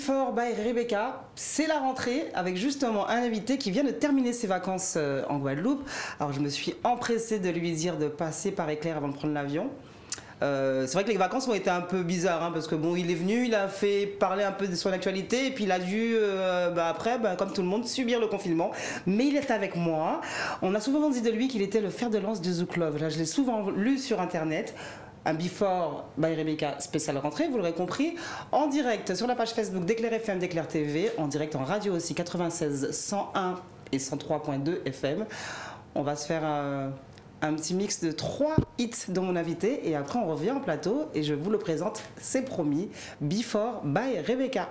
Before by Rebecca, c'est la rentrée avec justement un invité qui vient de terminer ses vacances en Guadeloupe. Alors je me suis empressée de lui dire de passer par Éclair avant de prendre l'avion. C'est vrai que les vacances ont été un peu bizarres, hein, parce que bon, il est venu, il a fait parler un peu de son actualité et puis il a dû après, comme tout le monde, subir le confinement. Mais il est avec moi. On a souvent dit de lui qu'il était le fer de lance du Zouk Love. Là, je l'ai souvent lu sur internet. Un Before by Rebecca spécial rentrée, vous l'aurez compris, en direct sur la page Facebook d'Éclair FM, d'Éclair TV, en direct en radio aussi, 96, 101 et 103.2 FM. On va se faire un petit mix de 3 hits de mon invité et après on revient en plateau et je vous le présente, c'est promis, Before by Rebecca.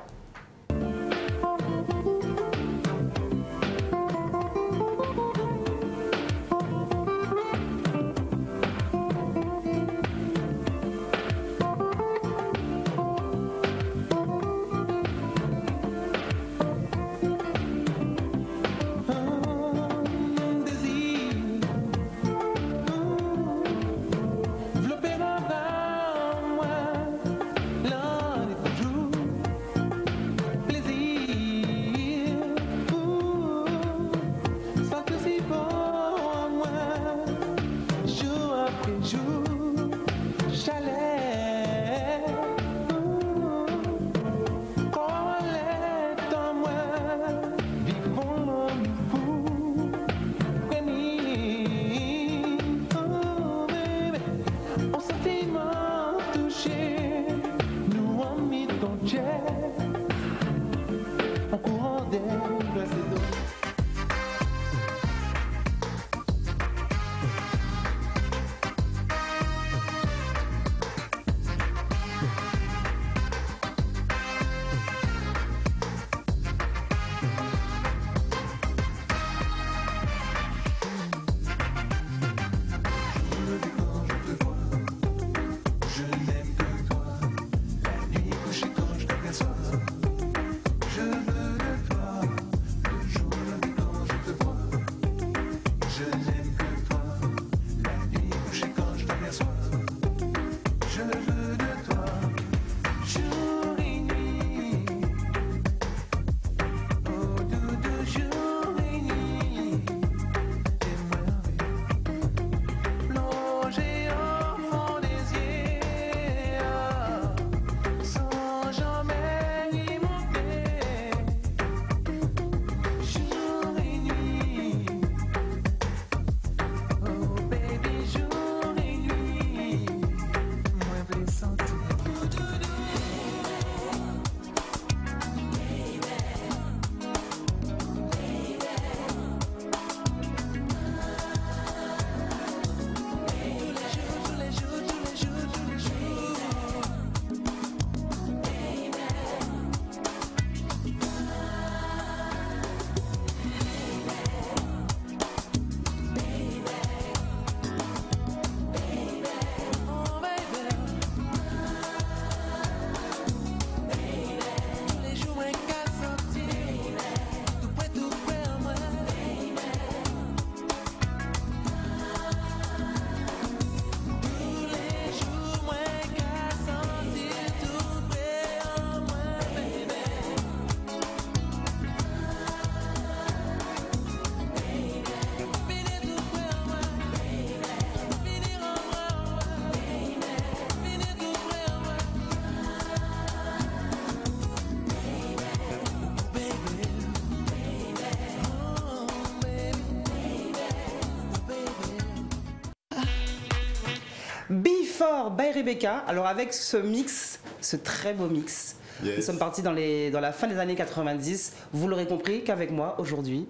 Before by Rebecca, alors avec ce mix, ce très beau mix, yes. Nous sommes partis dans la fin des années 90, vous l'aurez compris qu'avec moi aujourd'hui,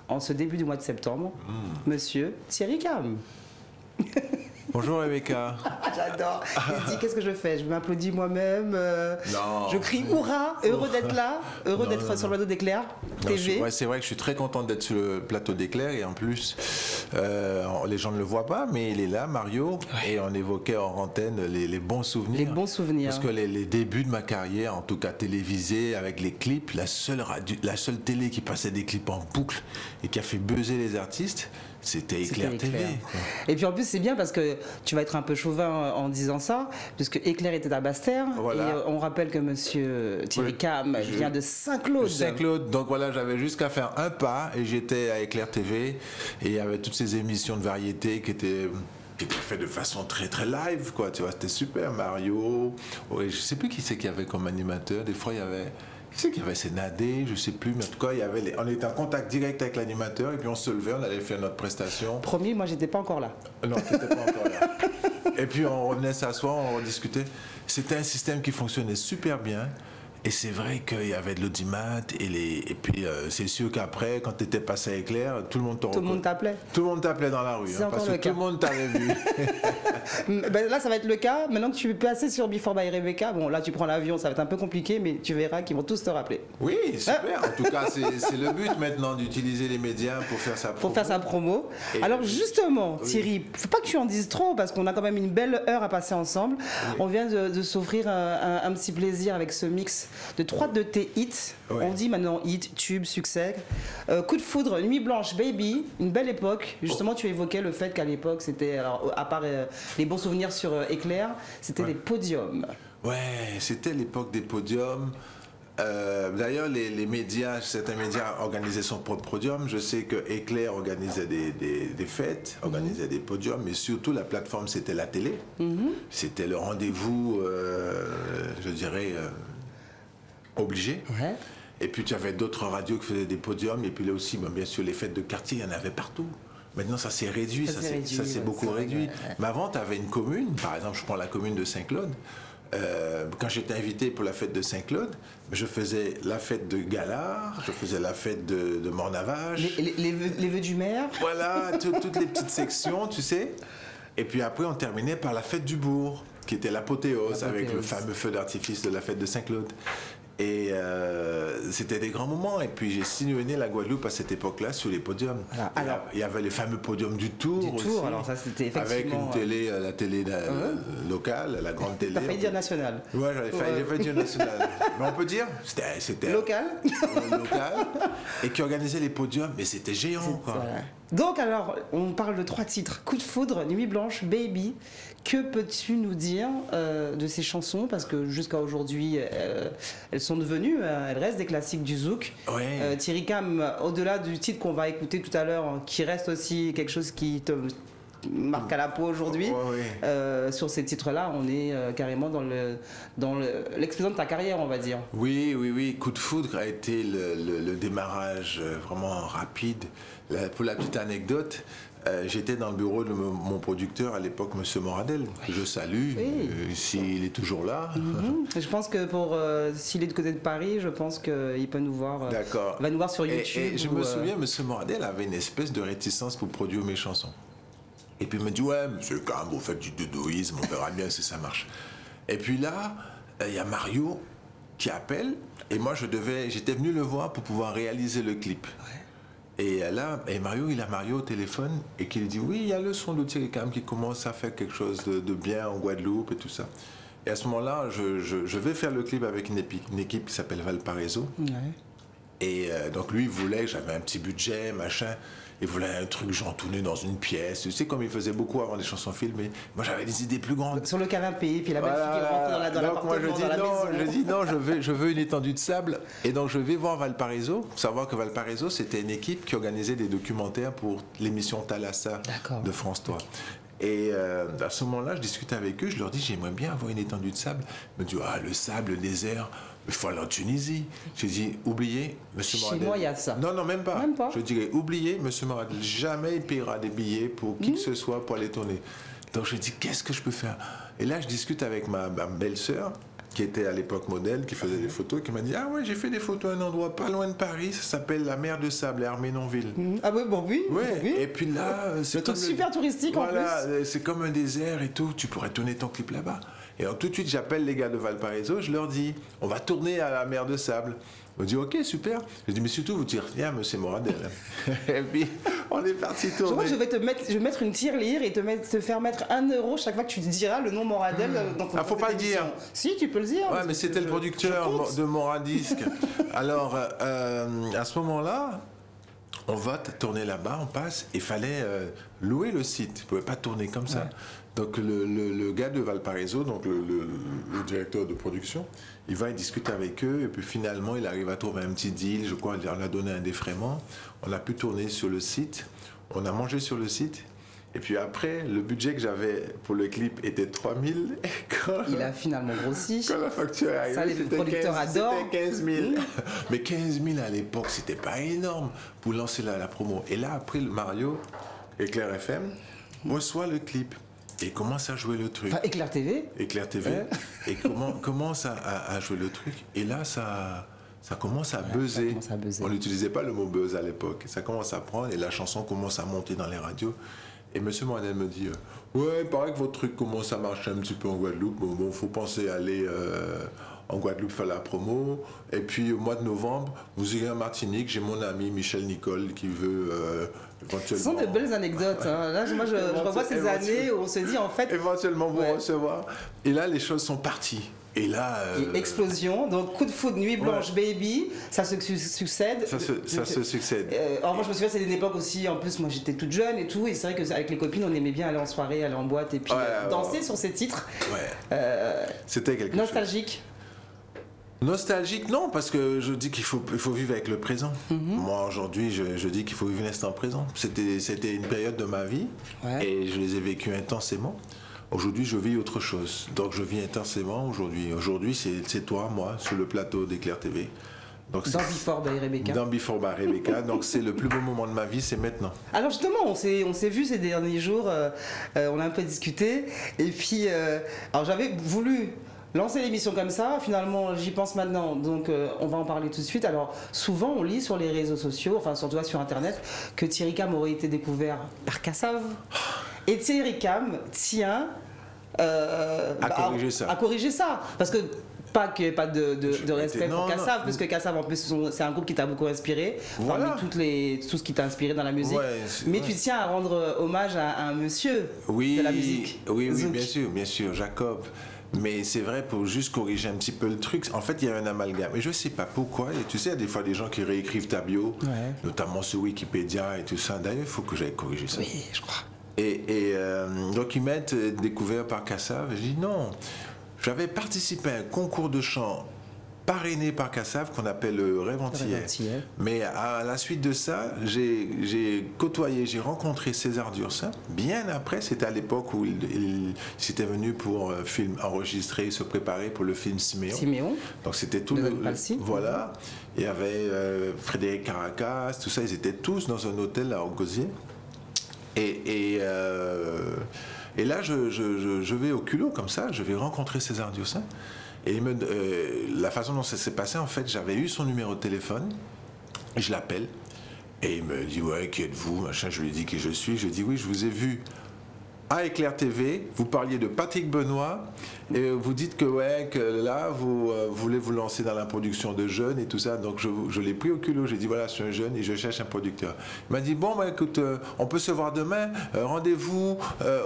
en ce début du mois de septembre, monsieur Thierry Cam. Bonjour Rebecca. J'adore. Il se dit qu'est-ce que je fais? Je m'applaudis moi-même. Je crie hurrah, heureux d'être là, heureux d'être sur le plateau d'Éclair TV. Ouais, c'est vrai que je suis très content d'être sur le plateau d'Éclair et en plus, les gens ne le voient pas, mais il est là, Mario, ouais. Et on évoquait en antenne les bons souvenirs. Les bons souvenirs. Parce que les débuts de ma carrière, en tout cas télévisée, avec les clips, la seule télé qui passait des clips en boucle et qui a fait buzzer les artistes, c'était Éclair TV. Quoi. Et puis en plus, c'est bien parce que tu vas être un peu chauvin en disant ça, puisque Éclair était à Basse-Terre. Voilà. Et on rappelle que monsieur Thierry Cam vient de Saint-Claude. Saint-Claude. Donc voilà, j'avais jusqu'à faire un pas et j'étais à Éclair TV. Et il y avait toutes ces émissions de variété qui étaient faites de façon très très live, quoi. Tu vois, c'était super. Mario. Ouais, je sais plus qui c'est qu'il y avait comme animateur. Des fois, il y avait. Qui c'est qu'il y avait? C'est Nadé, je sais plus, mais en tout cas, on était en contact direct avec l'animateur et puis on se levait, on allait faire notre prestation. Promis, moi, j'étais pas encore là. Non, tu n'étais pas encore là. Et puis on revenait s'asseoir, on discutait. C'était un système qui fonctionnait super bien. Et c'est vrai qu'il y avait de l'audimat et puis c'est sûr qu'après, quand tu étais passé à Éclair, tout le monde t'appelait. Tout le monde t'appelait dans la rue, parce que tout le monde t'avait vu. Ben là, ça va être le cas. Maintenant que tu peux passer sur Before by Rebecca, bon, là, tu prends l'avion, ça va être un peu compliqué, mais tu verras qu'ils vont tous te rappeler. Oui, super. En tout cas, c'est le but maintenant d'utiliser les médias pour faire sa promo. Pour faire sa promo. Alors justement, Thierry, faut pas que tu en dises trop, parce qu'on a quand même une belle heure à passer ensemble. Oui. On vient de s'offrir un petit plaisir avec ce mix de 3 de tes hits. Ouais. On dit maintenant hit, tube, succès. Coup de foudre, Nuit blanche, Baby, une belle époque. Justement, tu évoquais le fait qu'à l'époque, c'était, alors à part les bons souvenirs sur Éclair, c'était des podiums. Ouais, c'était l'époque des podiums. D'ailleurs, les médias, certains médias organisaient son propre podium. Je sais que Éclair organisait des fêtes, organisait des podiums, mais surtout la plateforme, c'était la télé. C'était le rendez-vous, je dirais, obligé. Ouais. Et puis tu avais d'autres radios qui faisaient des podiums, et puis là aussi, bien sûr, les fêtes de quartier, il y en avait partout. Maintenant, ça s'est réduit, ça s'est beaucoup réduit. Ouais. Mais avant, tu avais une commune, par exemple, je prends la commune de Saint-Claude. Quand j'étais invité pour la fête de Saint-Claude, je faisais la fête de Galard, je faisais la fête de Mornavage. Les vœux du maire. Voilà, toutes les petites sections, tu sais. Et puis après, on terminait par la fête du bourg, qui était l'apothéose, avec le fameux feu d'artifice de la fête de Saint-Claude. Et c'était des grands moments. Et puis j'ai sillonné la Guadeloupe à cette époque-là sur les podiums. Voilà. Alors, il y avait les fameux podiums du Tour aussi. Alors ça c'était effectivement... Avec une télé, la télé locale, la grande télé. T'as failli dire nationale. Ouais, j'avais failli dire nationale. Mais on peut dire, c'était local. Local. Et qui organisait les podiums, mais c'était géant, quoi. Donc alors, on parle de 3 titres. Coup de foudre, Nuit blanche, Baby. Que peux-tu nous dire de ces chansons? Parce que jusqu'à aujourd'hui, elles sont devenues, elles restent des classiques du zouk. Ouais. Thierry Cam, au-delà du titre qu'on va écouter tout à l'heure, qui reste aussi quelque chose qui te marque à la peau aujourd'hui, sur ces titres-là, on est carrément dans l'explosion de ta carrière, on va dire. Oui. Coup de foudre a été le démarrage vraiment rapide. Pour la petite anecdote, j'étais dans le bureau de mon producteur à l'époque, M. Moradel, que je salue, s'il est toujours là. Je pense que s'il est du côté de Paris, je pense qu'il peut nous voir. D'accord. Il va nous voir sur YouTube. Et je me souviens, M. Moradel avait une espèce de réticence pour produire mes chansons. Et puis il me dit, ouais, monsieur Cam, vous faites du dodoïsme, on verra bien si ça marche. Et puis là, il y a Mario qui appelle, et moi j'étais venu le voir pour pouvoir réaliser le clip. Et là, Mario, il a Mario au téléphone et qui lui dit, oui, il y a le son de Thierry Cam qui commence à faire quelque chose de bien en Guadeloupe et tout ça. Et à ce moment-là, je vais faire le clip avec une équipe qui s'appelle Valparaiso. Ouais. Et donc lui, il voulait, j'avais un petit budget, machin. Il voulait un truc genre tourné dans une pièce. Tu sais, comme il faisait beaucoup avant des chansons filmées. Moi, j'avais des idées plus grandes. Sur le canapé, puis la belle fille qui rentre dans l'appartement, dans la maison. Je dis non, je veux une étendue de sable. Et donc, je vais voir Valparaiso. Pour savoir que Valparaiso, c'était une équipe qui organisait des documentaires pour l'émission Thalassa de France 3. Et à ce moment-là, je discutais avec eux. Je leur dis, j'aimerais bien avoir une étendue de sable. Ils me disent, le sable, le désert... Il faut aller en Tunisie. J'ai dit, oubliez, monsieur Moradel. Chez moi, il y a ça. Non, même pas. Je dirais, oubliez, monsieur Moradel. Jamais il paiera des billets pour qui que ce soit pour aller tourner. Donc, je dis, qu'est-ce que je peux faire? Et là, je discute avec ma belle-sœur, qui était à l'époque modèle, qui faisait des photos, qui m'a dit, ah ouais, j'ai fait des photos à un endroit pas loin de Paris, ça s'appelle la mer de sable, à Arménonville. Ah oui, oui. Et puis là, c'est comme super touristique en plus. Voilà, c'est comme un désert et tout. Tu pourrais tourner ton clip là-bas. Et alors, tout de suite, j'appelle les gars de Valparaiso, je leur dis, on va tourner à la mer de sable. Ils me disent, ok, super. Je dis, mais surtout, vous tirez rien, monsieur Moradel. Et puis, on est parti tourner. Je crois que je vais mettre une tirelire et te faire mettre 1 euro chaque fois que tu diras le nom Moradel dans ton faut pas le dire. Si, tu peux le dire. Ouais, mais c'était le producteur de Moradisque. Alors, à ce moment-là, On va tourner là-bas, on passe, il fallait louer le site. Tu ne pouvais pas tourner comme ça. Ouais. Donc le gars de Valparaiso, donc le directeur de production, il va discuter avec eux et puis finalement il arrive à trouver un petit deal, je crois, on a donné un défraiement. On a pu tourner sur le site, on a mangé sur le site. Et puis après, le budget que j'avais pour le clip était 3 000. Il a finalement grossi. Quand la facture est arrivée, ça, les producteurs adorent. C'était 15 000. Mais 15 000 à l'époque, c'était pas énorme pour lancer la promo. Et là, après, Mario, Éclair FM, reçoit le clip. Et commence à jouer le truc. Enfin, Éclair TV. Éclair TV. Et commence à jouer le truc. Et là, ça commence à buzzer. On n'utilisait pas le mot buzz à l'époque. Ça commence à prendre et la chanson commence à monter dans les radios. Et M. Moinel me dit ouais, il paraît que votre truc commence à marcher un petit peu en Guadeloupe. Bon, faut penser à aller en Guadeloupe faire la promo. Et puis au mois de novembre, vous irez en Martinique. J'ai mon ami Michel Nicole qui veut éventuellement. Ce sont de belles anecdotes. Hein. Là, moi, je revois ces années où on se dit en fait. Éventuellement vous recevoir. Et là, les choses sont parties. Et là. Et explosion, donc coup de foudre, Nuit Blanche, Baby, ça se succède. Ça se succède. Alors moi je me souviens, c'est une époque aussi, en plus moi j'étais toute jeune et tout, et c'est vrai qu'avec les copines on aimait bien aller en soirée, aller en boîte et puis danser sur ces titres. Ouais. C'était quelque nostalgique. Nostalgique, non, parce que je dis qu'il faut vivre avec le présent. Moi, aujourd'hui, je dis qu'il faut vivre l'instant présent. C'était une période de ma vie et je les ai vécues intensément. Aujourd'hui, je vis autre chose. Donc, je vis intensément aujourd'hui. Aujourd'hui, c'est toi, moi, sur le plateau d'Éclair TV. Donc, dans Before by Rebecca. Dans Before by Rebecca. Donc, c'est le plus beau moment de ma vie, c'est maintenant. Alors, justement, on s'est vu ces derniers jours. On a un peu discuté. Et puis, alors, j'avais voulu lancer l'émission comme ça, finalement j'y pense maintenant, donc on va en parler tout de suite. Alors souvent on lit sur les réseaux sociaux, enfin surtout sur internet, que Thierry Cam aurait été découvert par Kassav. Et Thierry Cam tient à corriger ça. Parce que pas qu'il n'y ait pas de respect pour Kassav, parce que Kassav en plus c'est un groupe qui t'a beaucoup inspiré, parmi tout ce qui t'a inspiré dans la musique. Mais tu tiens à rendre hommage à un monsieur de la musique. Oui, bien sûr, Jacob. Mais c'est vrai, pour juste corriger un petit peu le truc, en fait, il y a un amalgame. Et je ne sais pas pourquoi. Et tu sais, il y a des fois des gens qui réécrivent ta bio, notamment sur Wikipédia et tout ça. D'ailleurs, il faut que j'aille corriger ça. Oui, je crois. Donc, ils mettent découvert par Kassav. Je dis non. J'avais participé à un concours de chant parrainé par Kassav qu'on appelle le Rêve entier. Mais à la suite de ça, j'ai rencontré César Dursin. Bien après, c'était à l'époque où il s'était venu pour enregistrer, se préparer pour le film Siméon. Donc c'était tout voilà. Il y avait Frédéric Caracas, tout ça. Ils étaient tous dans un hôtel à Orgosier. Et là, je vais au culot comme ça. Je vais rencontrer César Dursin. Et la façon dont ça s'est passé, en fait, j'avais eu son numéro de téléphone, je l'appelle, et il me dit, ouais, qui êtes-vous, machin, je lui dis qui je suis, je dis, oui, je vous ai vu à Éclair TV, vous parliez de Patrick Benoît, et vous dites que là, vous voulez vous lancer dans la production de jeunes et tout ça, donc je l'ai pris au culot, j'ai dit, voilà, je suis un jeune et je cherche un producteur. Il m'a dit, bon, écoute, on peut se voir demain, rendez-vous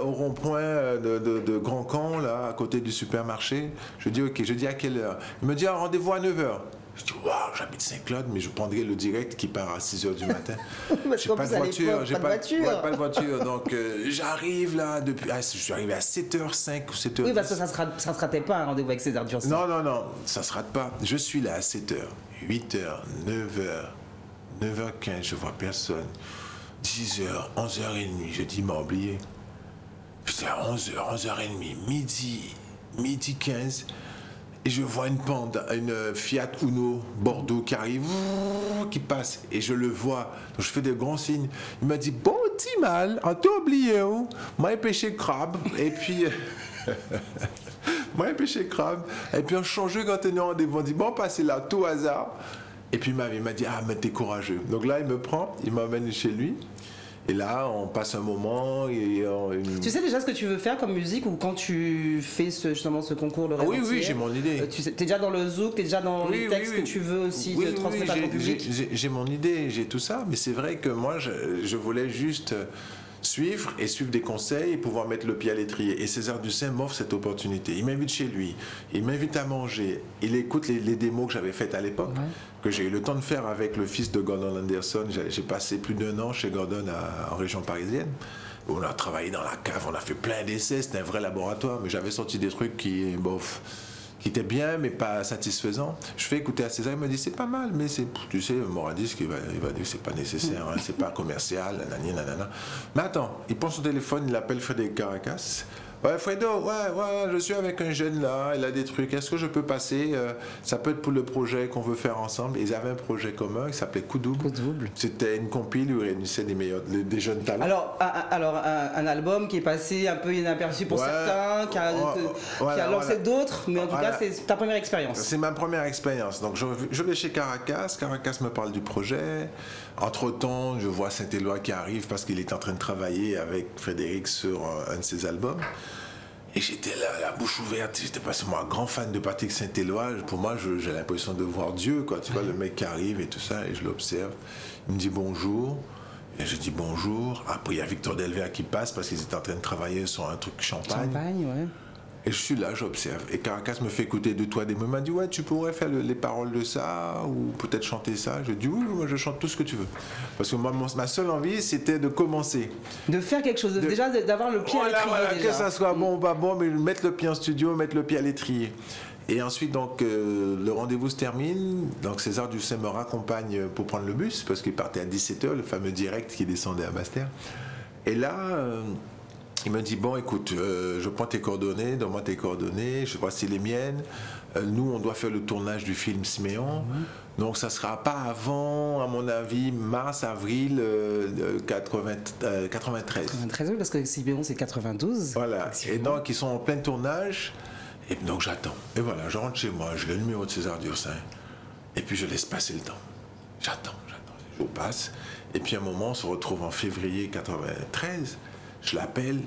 au rond-point de Grand Camp, là, à côté du supermarché. Je dis, ok, je dis à quelle heure? Il me dit, rendez-vous à 9h. Je dis, waouh, j'habite Saint-Claude, mais je prendrai le direct qui part à 6h du matin. J'ai pas de voiture. Pas de voiture. Donc, j'arrive là, je suis arrivé à 7h05 ou 7h10. Oui, parce que ça se ratait pas un rendez-vous avec César Dursin. Non, ça se rate pas. Je suis là à 7h, 8h, 9h, 9h15, je vois personne. 10h, 11h30, je dis, il m'a oublié. J'étais à 11h, 11h30, midi 15. Et je vois une Fiat Uno Bordeaux qui arrive, qui passe, et je le vois. Donc je fais des grands signes. Il m'a dit, bon, t'es mal, on t'a oublié, hein? Moi, j'ai pêché crabe, et puis... Et puis on change quand on est en rendez-vous. On dit, bon, passez là, tout hasard. Et puis il m'a dit, ah, mais t'es courageux. Donc là, il me prend, il m'emmène chez lui. Et là, on passe un moment. Tu sais déjà ce que tu veux faire comme musique, ou quand tu fais justement ce concours, le Rêve entier, oui, j'ai mon idée. T'es déjà dans le zouk, t'es déjà dans les textes que tu veux aussi transmettre à ton public. J'ai mon idée, j'ai tout ça, mais c'est vrai que moi, je voulais juste suivre des conseils et pouvoir mettre le pied à l'étrier. Et César Dussin m'offre cette opportunité. Il m'invite chez lui, il m'invite à manger, il écoute les démos que j'avais faites à l'époque, que j'ai eu le temps de faire avec le fils de Gordon Anderson. J'ai passé plus d'1 an chez Gordon en région parisienne. On a travaillé dans la cave, on a fait plein d'essais, c'était un vrai laboratoire, mais j'avais sorti des trucs qui étaient bien, mais pas satisfaisants. Je fais écouter à César, il me dit c'est pas mal, mais c'est, tu sais, Moradis, il va dire que c'est pas nécessaire, hein, c'est pas commercial, nanani, nanana. Mais attends, il prend son téléphone, il appelle Frédéric Caracas. Ouais, Fredo, je suis avec un jeune là, il a des trucs, est-ce que je peux passer ça peut être pour le projet qu'on veut faire ensemble. Ils avaient un projet commun qui s'appelait Coup Double. C'était une compile où ils réunissaient des jeunes talents. Alors un album qui est passé un peu inaperçu pour certains, qui a lancé d'autres, mais en tout cas, c'est ta première expérience. C'est ma première expérience. Donc, je vais chez Caracas me parle du projet. Entre-temps, je vois Saint-Éloi qui arrive parce qu'il est en train de travailler avec Frédéric sur un de ses albums. Et j'étais là, la bouche ouverte. J'étais pas seulement un grand fan de Patrick Saint-Éloi. Pour moi, j'ai l'impression de voir Dieu, quoi. Tu vois, le mec qui arrive et tout ça, et je l'observe. Il me dit bonjour. Et je dis bonjour. Après, il y a Victor Delvert qui passe parce qu'ils étaient en train de travailler sur un truc champagne. Ouais. Et je suis là, j'observe. Et Caracas me fait écouter de toi des mots. Il m'a dit, ouais, tu pourrais faire les paroles de ça, ou peut-être chanter ça. Je dis, oui, moi je chante tout ce que tu veux. Parce que moi, ma seule envie, c'était de commencer. De faire quelque chose, déjà d'avoir le pied à l'étrier. Voilà, que ça soit bon ou pas bon, mais mettre le pied en studio, mettre le pied à l'étrier. Et ensuite, donc, le rendez-vous se termine. Donc, César Dussin me raccompagne pour prendre le bus, parce qu'il partait à 17h, le fameux direct qui descendait à Basse-Terre. Et là... il me dit, bon, écoute, je prends tes coordonnées, donne-moi tes coordonnées, je vois si les miennes. Nous, on doit faire le tournage du film Siméon. Donc, ça ne sera pas avant, à mon avis, mars-avril 93. 93, parce que Siméon, c'est 92. Voilà. Et donc, ils sont en plein tournage. Et donc, j'attends. Et voilà, je rentre chez moi, j'ai le numéro de César Dussin. Et puis, je laisse passer le temps. J'attends. Les jours passent. Et puis, à un moment, on se retrouve en février 93. Je l'appelle,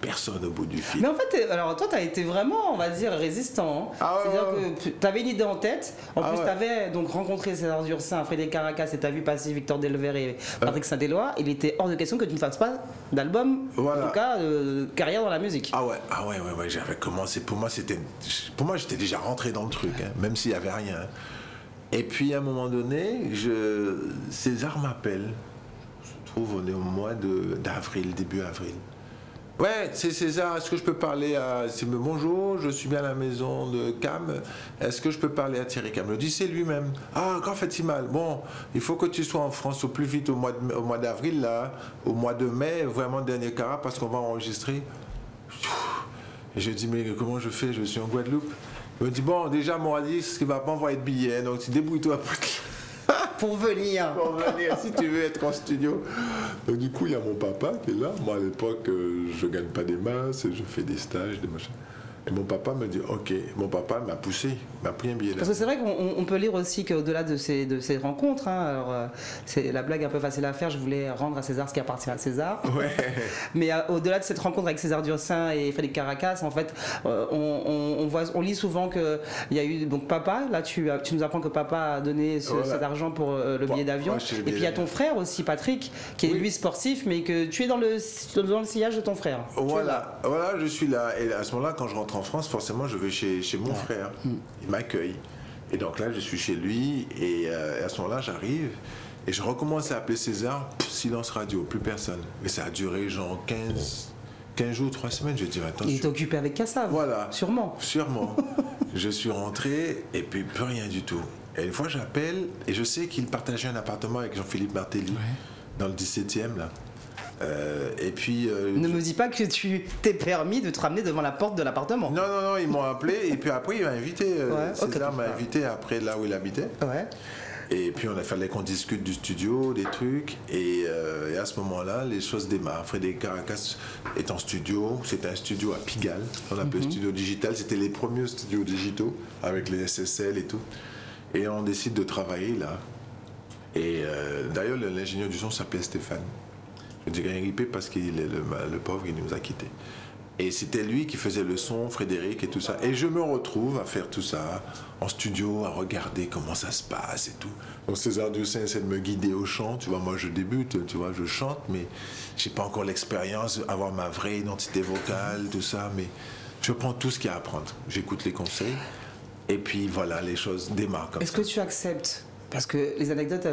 personne au bout du fil. Mais en fait, alors toi, tu as été vraiment, on va dire, résistant. Hein. C'est-à-dire que tu avais une idée en tête. En plus, tu avais donc rencontré César Dussin, Frédéric Caracas, et tu as vu passer Victor Delvert et Patrick Saint-Éloi. Il était hors de question que tu ne fasses pas d'album, en tout cas, carrière dans la musique. Ah ouais, j'avais commencé. Pour moi, j'étais déjà rentré dans le truc, hein, même s'il n'y avait rien. Et puis, à un moment donné, César m'appelle. On est au mois d'avril, début avril. Ouais, c'est César, est-ce que je peux parler à... Bonjour, je suis bien à la maison de Cam, est-ce que je peux parler à Thierry Cam? Le dit, c'est lui-même. Ah, quand fait-il mal? Bon, il faut que tu sois en France au plus vite au mois d'avril, là, au mois de mai, vraiment dernier carat, parce qu'on va enregistrer. Et je dis, mais comment je fais? Je suis en Guadeloupe. Il me dit, bon, déjà, Moradis, il ne va pas envoyer de billets, donc tu débrouille-toi pour venir. Si tu veux être en studio. Donc du coup, il y a mon papa qui est là. Moi, à l'époque, je ne gagne pas des masses, je fais des stages, des machins. Et mon papa me dit, ok. Mon papa m'a poussé, m'a pris un billet là. Parce que c'est vrai qu'on peut lire aussi qu'au-delà de ces rencontres, hein, alors, c'est la blague un peu facile à faire, je voulais rendre à César ce qui appartient à César. Ouais. Mais au-delà de cette rencontre avec César Dussin et Frédéric Caracas, en fait, on lit souvent qu'il y a eu donc papa, là tu nous apprends que papa a donné cet argent pour le billet d'avion. Et puis il y a ton frère aussi, Patrick, qui est lui sportif, mais que tu es dans le sillage de ton frère. Voilà, je suis là. Et à ce moment-là, quand je rentre en France, forcément, je vais chez mon frère. Il m'accueille. Et donc là, je suis chez lui. Et à ce moment-là, j'arrive. Et je recommence à appeler César. Silence radio, plus personne. Mais ça a duré genre 15 jours, 3 semaines. Je dis, attends. Il est occupé avec Kassav. Voilà. Sûrement. Je suis rentré et puis plus rien du tout. Et une fois, j'appelle. Et je sais qu'il partageait un appartement avec Jean-Philippe Martelly. Dans le 17e, là. Et puis, ne me dis pas que tu t'es permis de te ramener devant la porte de l'appartement. Non, ils m'ont appelé et puis après il m'a invité. César m'a invité après là où il habitait. Ouais. Et puis il fallait qu'on discute du studio, des trucs. Et à ce moment-là, les choses démarrent. Frédéric Caracas est en studio. C'était un studio à Pigalle. On appelait studio digital. C'était les premiers studios digitaux avec les SSL et tout. Et on décide de travailler là. Et d'ailleurs, l'ingénieur du son s'appelait Stéphane. Je dis rien ripé parce qu'il est le pauvre, il nous a quittés. Et c'était lui qui faisait le son, Frédéric et tout ça. Et je me retrouve à faire tout ça en studio, à regarder comment ça se passe et tout. Donc César Dussin essaie de me guider au chant. Tu vois, moi je débute, tu vois, je chante, mais j'ai pas encore l'expérience, avoir ma vraie identité vocale, tout ça. Mais je prends tout ce qu'il y a à apprendre. J'écoute les conseils. Et puis voilà, les choses démarrent comme ça. Est-ce que tu acceptes, parce que les anecdotes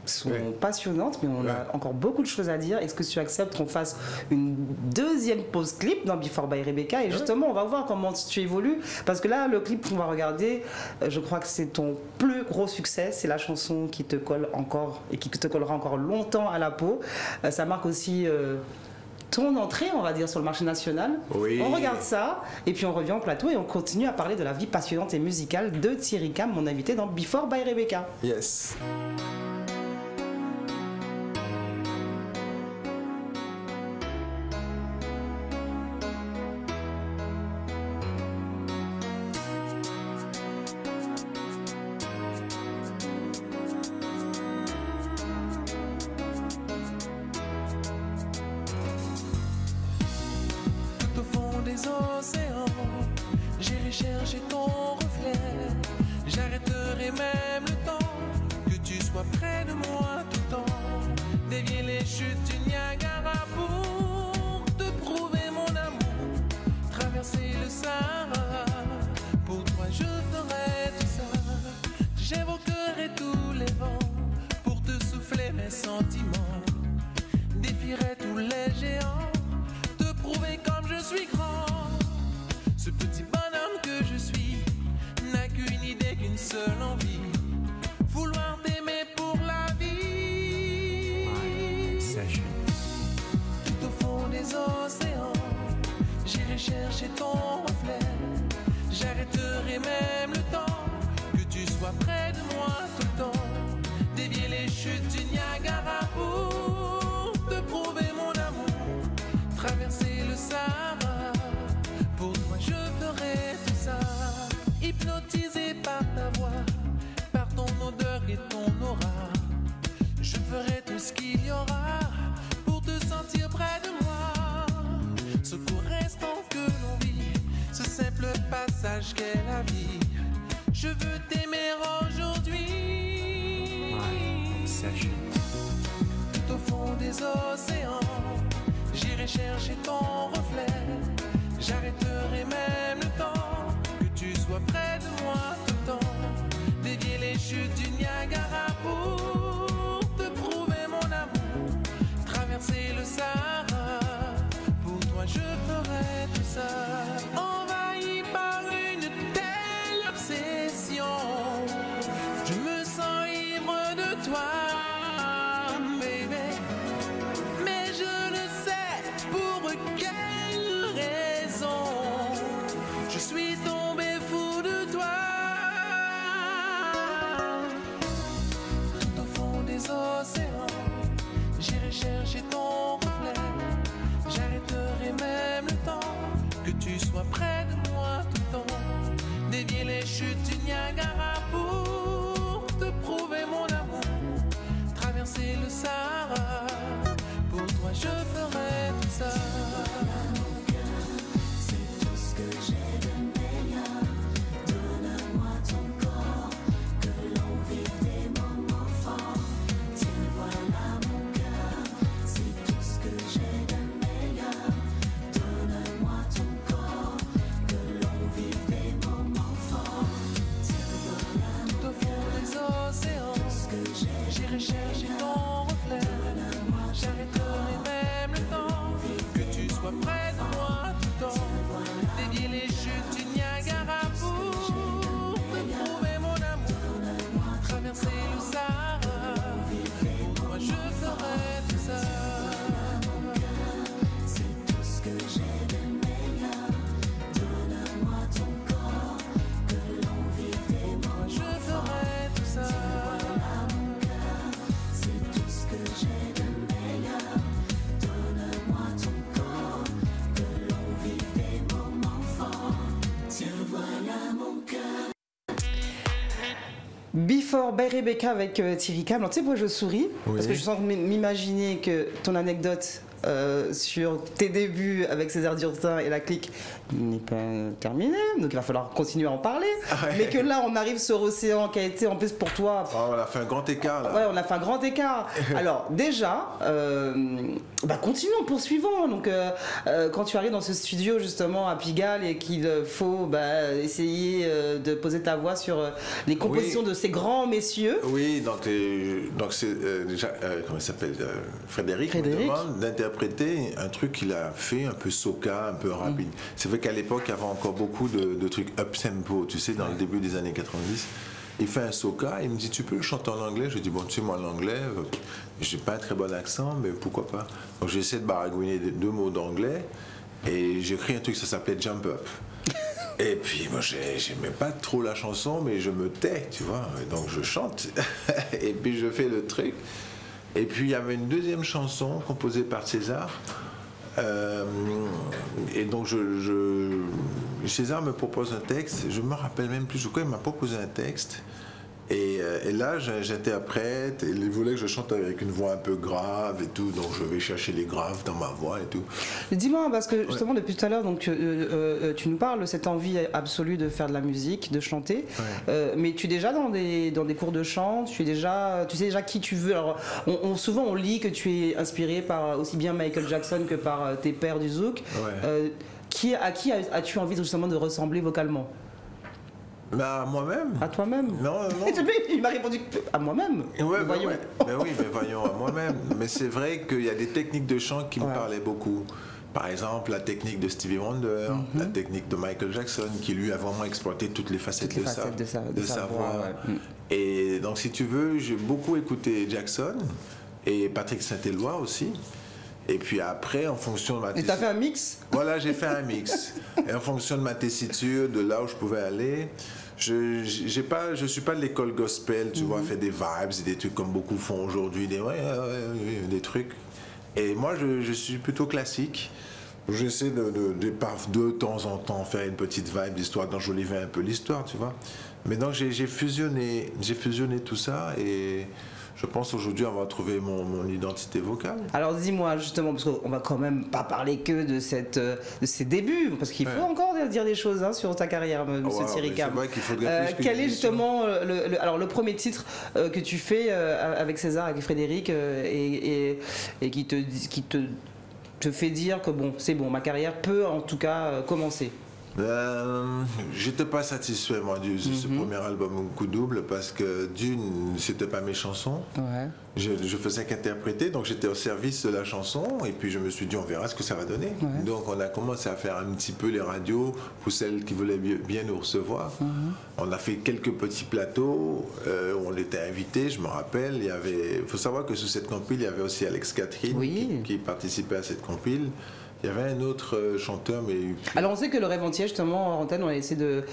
sont passionnantes, mais on a encore beaucoup de choses à dire. Est-ce que tu acceptes qu'on fasse une deuxième pause clip dans Before by Rebecca? Et justement, on va voir comment tu évolues. Parce que là, le clip qu'on va regarder, je crois que c'est ton plus gros succès. C'est la chanson qui te colle encore et qui te collera encore longtemps à la peau. Ça marque aussi ton entrée, on va dire, sur le marché national. Oui. On regarde ça, et puis on revient au plateau et on continue à parler de la vie passionnante et musicale de Thierry Cam, mon invité dans Before by Rebecca. Yes. J'irai chercher ton reflet. J'arrêterai même le temps que tu sois près de moi tout le temps. Dévier les chutes du Niagara pour te prouver mon amour. Traverser le Sahara, pour toi je ferai tout ça. J'évoquerai tous les vents pour te souffler mes sentiments. Défierai tous les géants, te prouver comme je suis grand. Ce petit bonhomme que je suis n'a qu'une idée, qu'une seule envie, vouloir t'aimer pour la vie. Tout au fond des océans, j'irai chercher ton reflet. J'arrêterai même le temps que tu sois près de moi tout le temps. Dévier les chutes du Niagara pour te prouver mon amour. Traverser le Sahara, pour toi je ferai tout ça. Hypnotisé par ta voix, par ton odeur et ton aura, je ferai tout ce qu'il y aura pour te sentir près de moi. Ce court instant que l'on vit, ce simple passage qu'est la vie, je veux t'aimer aujourd'hui. Tout au fond des océans, j'irai chercher ton reflet. J'arrêterai même le temps que tu sois près de moi tout le temps. Dévier les chutes du Niagara pour te prouver mon amour. Traverser le Sahara, pour toi je ferai tout ça. Envahi par une telle obsession, je me sens ivre de toi. Je suis tombé fou de toi. Tout au fond des océans, j'irai chercher ton reflet. J'arrêterai même le temps que tu sois près de moi tout le temps. Dévier les chutes du Niagara pour te prouver mon amour. Traverser le Sahara, pour toi je ferai tout ça. J'irai chercher ton reflet. J'arrêterai même le temps que tu sois près de moi tout le temps. Dévier les chutes du Niagara pour te prouver mon amour. Traverser le Sahara, pour toi je ferai tout ça. C'est tout ce que j'ai de meilleur. Donne-moi ton corps, que l'on vive des moments. Je ferai tout ça. Before by Rebecca avec Thierry Cam. Alors, tu sais pourquoi je souris? Parce que je sens m'imaginer que ton anecdote sur tes débuts avec César Durtin et la clique n'est pas terminé, donc il va falloir continuer à en parler. Mais que là, on arrive sur Océan qui a été en plus pour toi. Oh, on a fait un grand écart là. Ouais, on a fait un grand écart. Alors déjà, continuons, poursuivons. Donc quand tu arrives dans ce studio justement à Pigalle et qu'il faut essayer de poser ta voix sur les compositions de ces grands messieurs. Oui, donc c'est déjà, comment il s'appelle, Frédéric me demande d'interpréter un truc qu'il a fait un peu soca, un peu rapide. C'est vrai qu'à l'époque, il y avait encore beaucoup de trucs up-tempo, tu sais, dans le début des années 90. Il fait un soca, il me dit, tu peux le chanter en anglais? Je dis, bon, tu sais, moi, l'anglais, j'ai pas un très bon accent, mais pourquoi pas? Donc j'ai essayé de baragouiner 2 mots d'anglais, et j'ai écrit un truc, ça s'appelait Jump Up. Et puis moi j'aimais pas trop la chanson, mais je me tais, tu vois, et donc je chante et puis je fais le truc. Et puis il y avait une deuxième chanson composée par César, et donc César me propose un texte, je me rappelle même plus pourquoi il m'a proposé un texte. Et là, j'interprète, et il voulait que je chante avec une voix un peu grave et tout, donc je vais chercher les graves dans ma voix et tout. Dis-moi, parce que justement, depuis tout à l'heure, donc, tu nous parles de cette envie absolue de faire de la musique, de chanter, mais tu es déjà dans des cours de chant, tu sais déjà qui tu veux. Alors, souvent, on lit que tu es inspiré par aussi bien Michael Jackson que par tes pères du zouk. À qui as-tu envie justement de ressembler vocalement? À moi-même. À toi-même? Non. Il m'a répondu à moi-même. Voyons. Oui, mais voyons, à moi-même. Mais c'est vrai qu'il y a des techniques de chant qui me parlaient beaucoup. Par exemple, la technique de Stevie Wonder, la technique de Michael Jackson, qui lui a vraiment exploité toutes les facettes de sa voix. Et donc, si tu veux, j'ai beaucoup écouté Jackson et Patrick Saint-Éloi aussi. Et puis après, en fonction de ma tessiture... Et t'as fait un mix? Voilà, j'ai fait un mix. Et en fonction de ma tessiture, de là où je pouvais aller, je suis pas de l'école gospel, tu vois, fait des vibes et des trucs comme beaucoup font aujourd'hui, des trucs. Et moi, je suis plutôt classique. J'essaie de temps en temps faire une petite vibe d'histoire, d'enjoliver un peu l'histoire, tu vois. Mais donc j'ai fusionné tout ça et... Je pense aujourd'hui avoir trouvé mon identité vocale. Alors dis-moi justement, parce qu'on va quand même pas parler que de ces débuts, parce qu'il faut encore dire des choses sur ta carrière, monsieur Thierry Cam. C'est vrai qu'il faudrait plus quel est justement le premier titre que tu fais avec César, avec Frédéric, et qui te fait dire que c'est bon, ma carrière peut en tout cas commencer? J'étais pas satisfait moi de ce premier album Coup Double parce que d'une, c'était pas mes chansons. Je faisais qu'interpréter, donc j'étais au service de la chanson et puis je me suis dit on verra ce que ça va donner. Donc on a commencé à faire un petit peu les radios pour celles qui voulaient bien nous recevoir. On a fait quelques petits plateaux, on était invités, je me rappelle. Il faut savoir que sous cette compile il y avait aussi Alex Catherine qui participait à cette compile. Il y avait un autre chanteur, mais... Alors on sait que le Rêve Entier, justement, en antenne, on a essayé de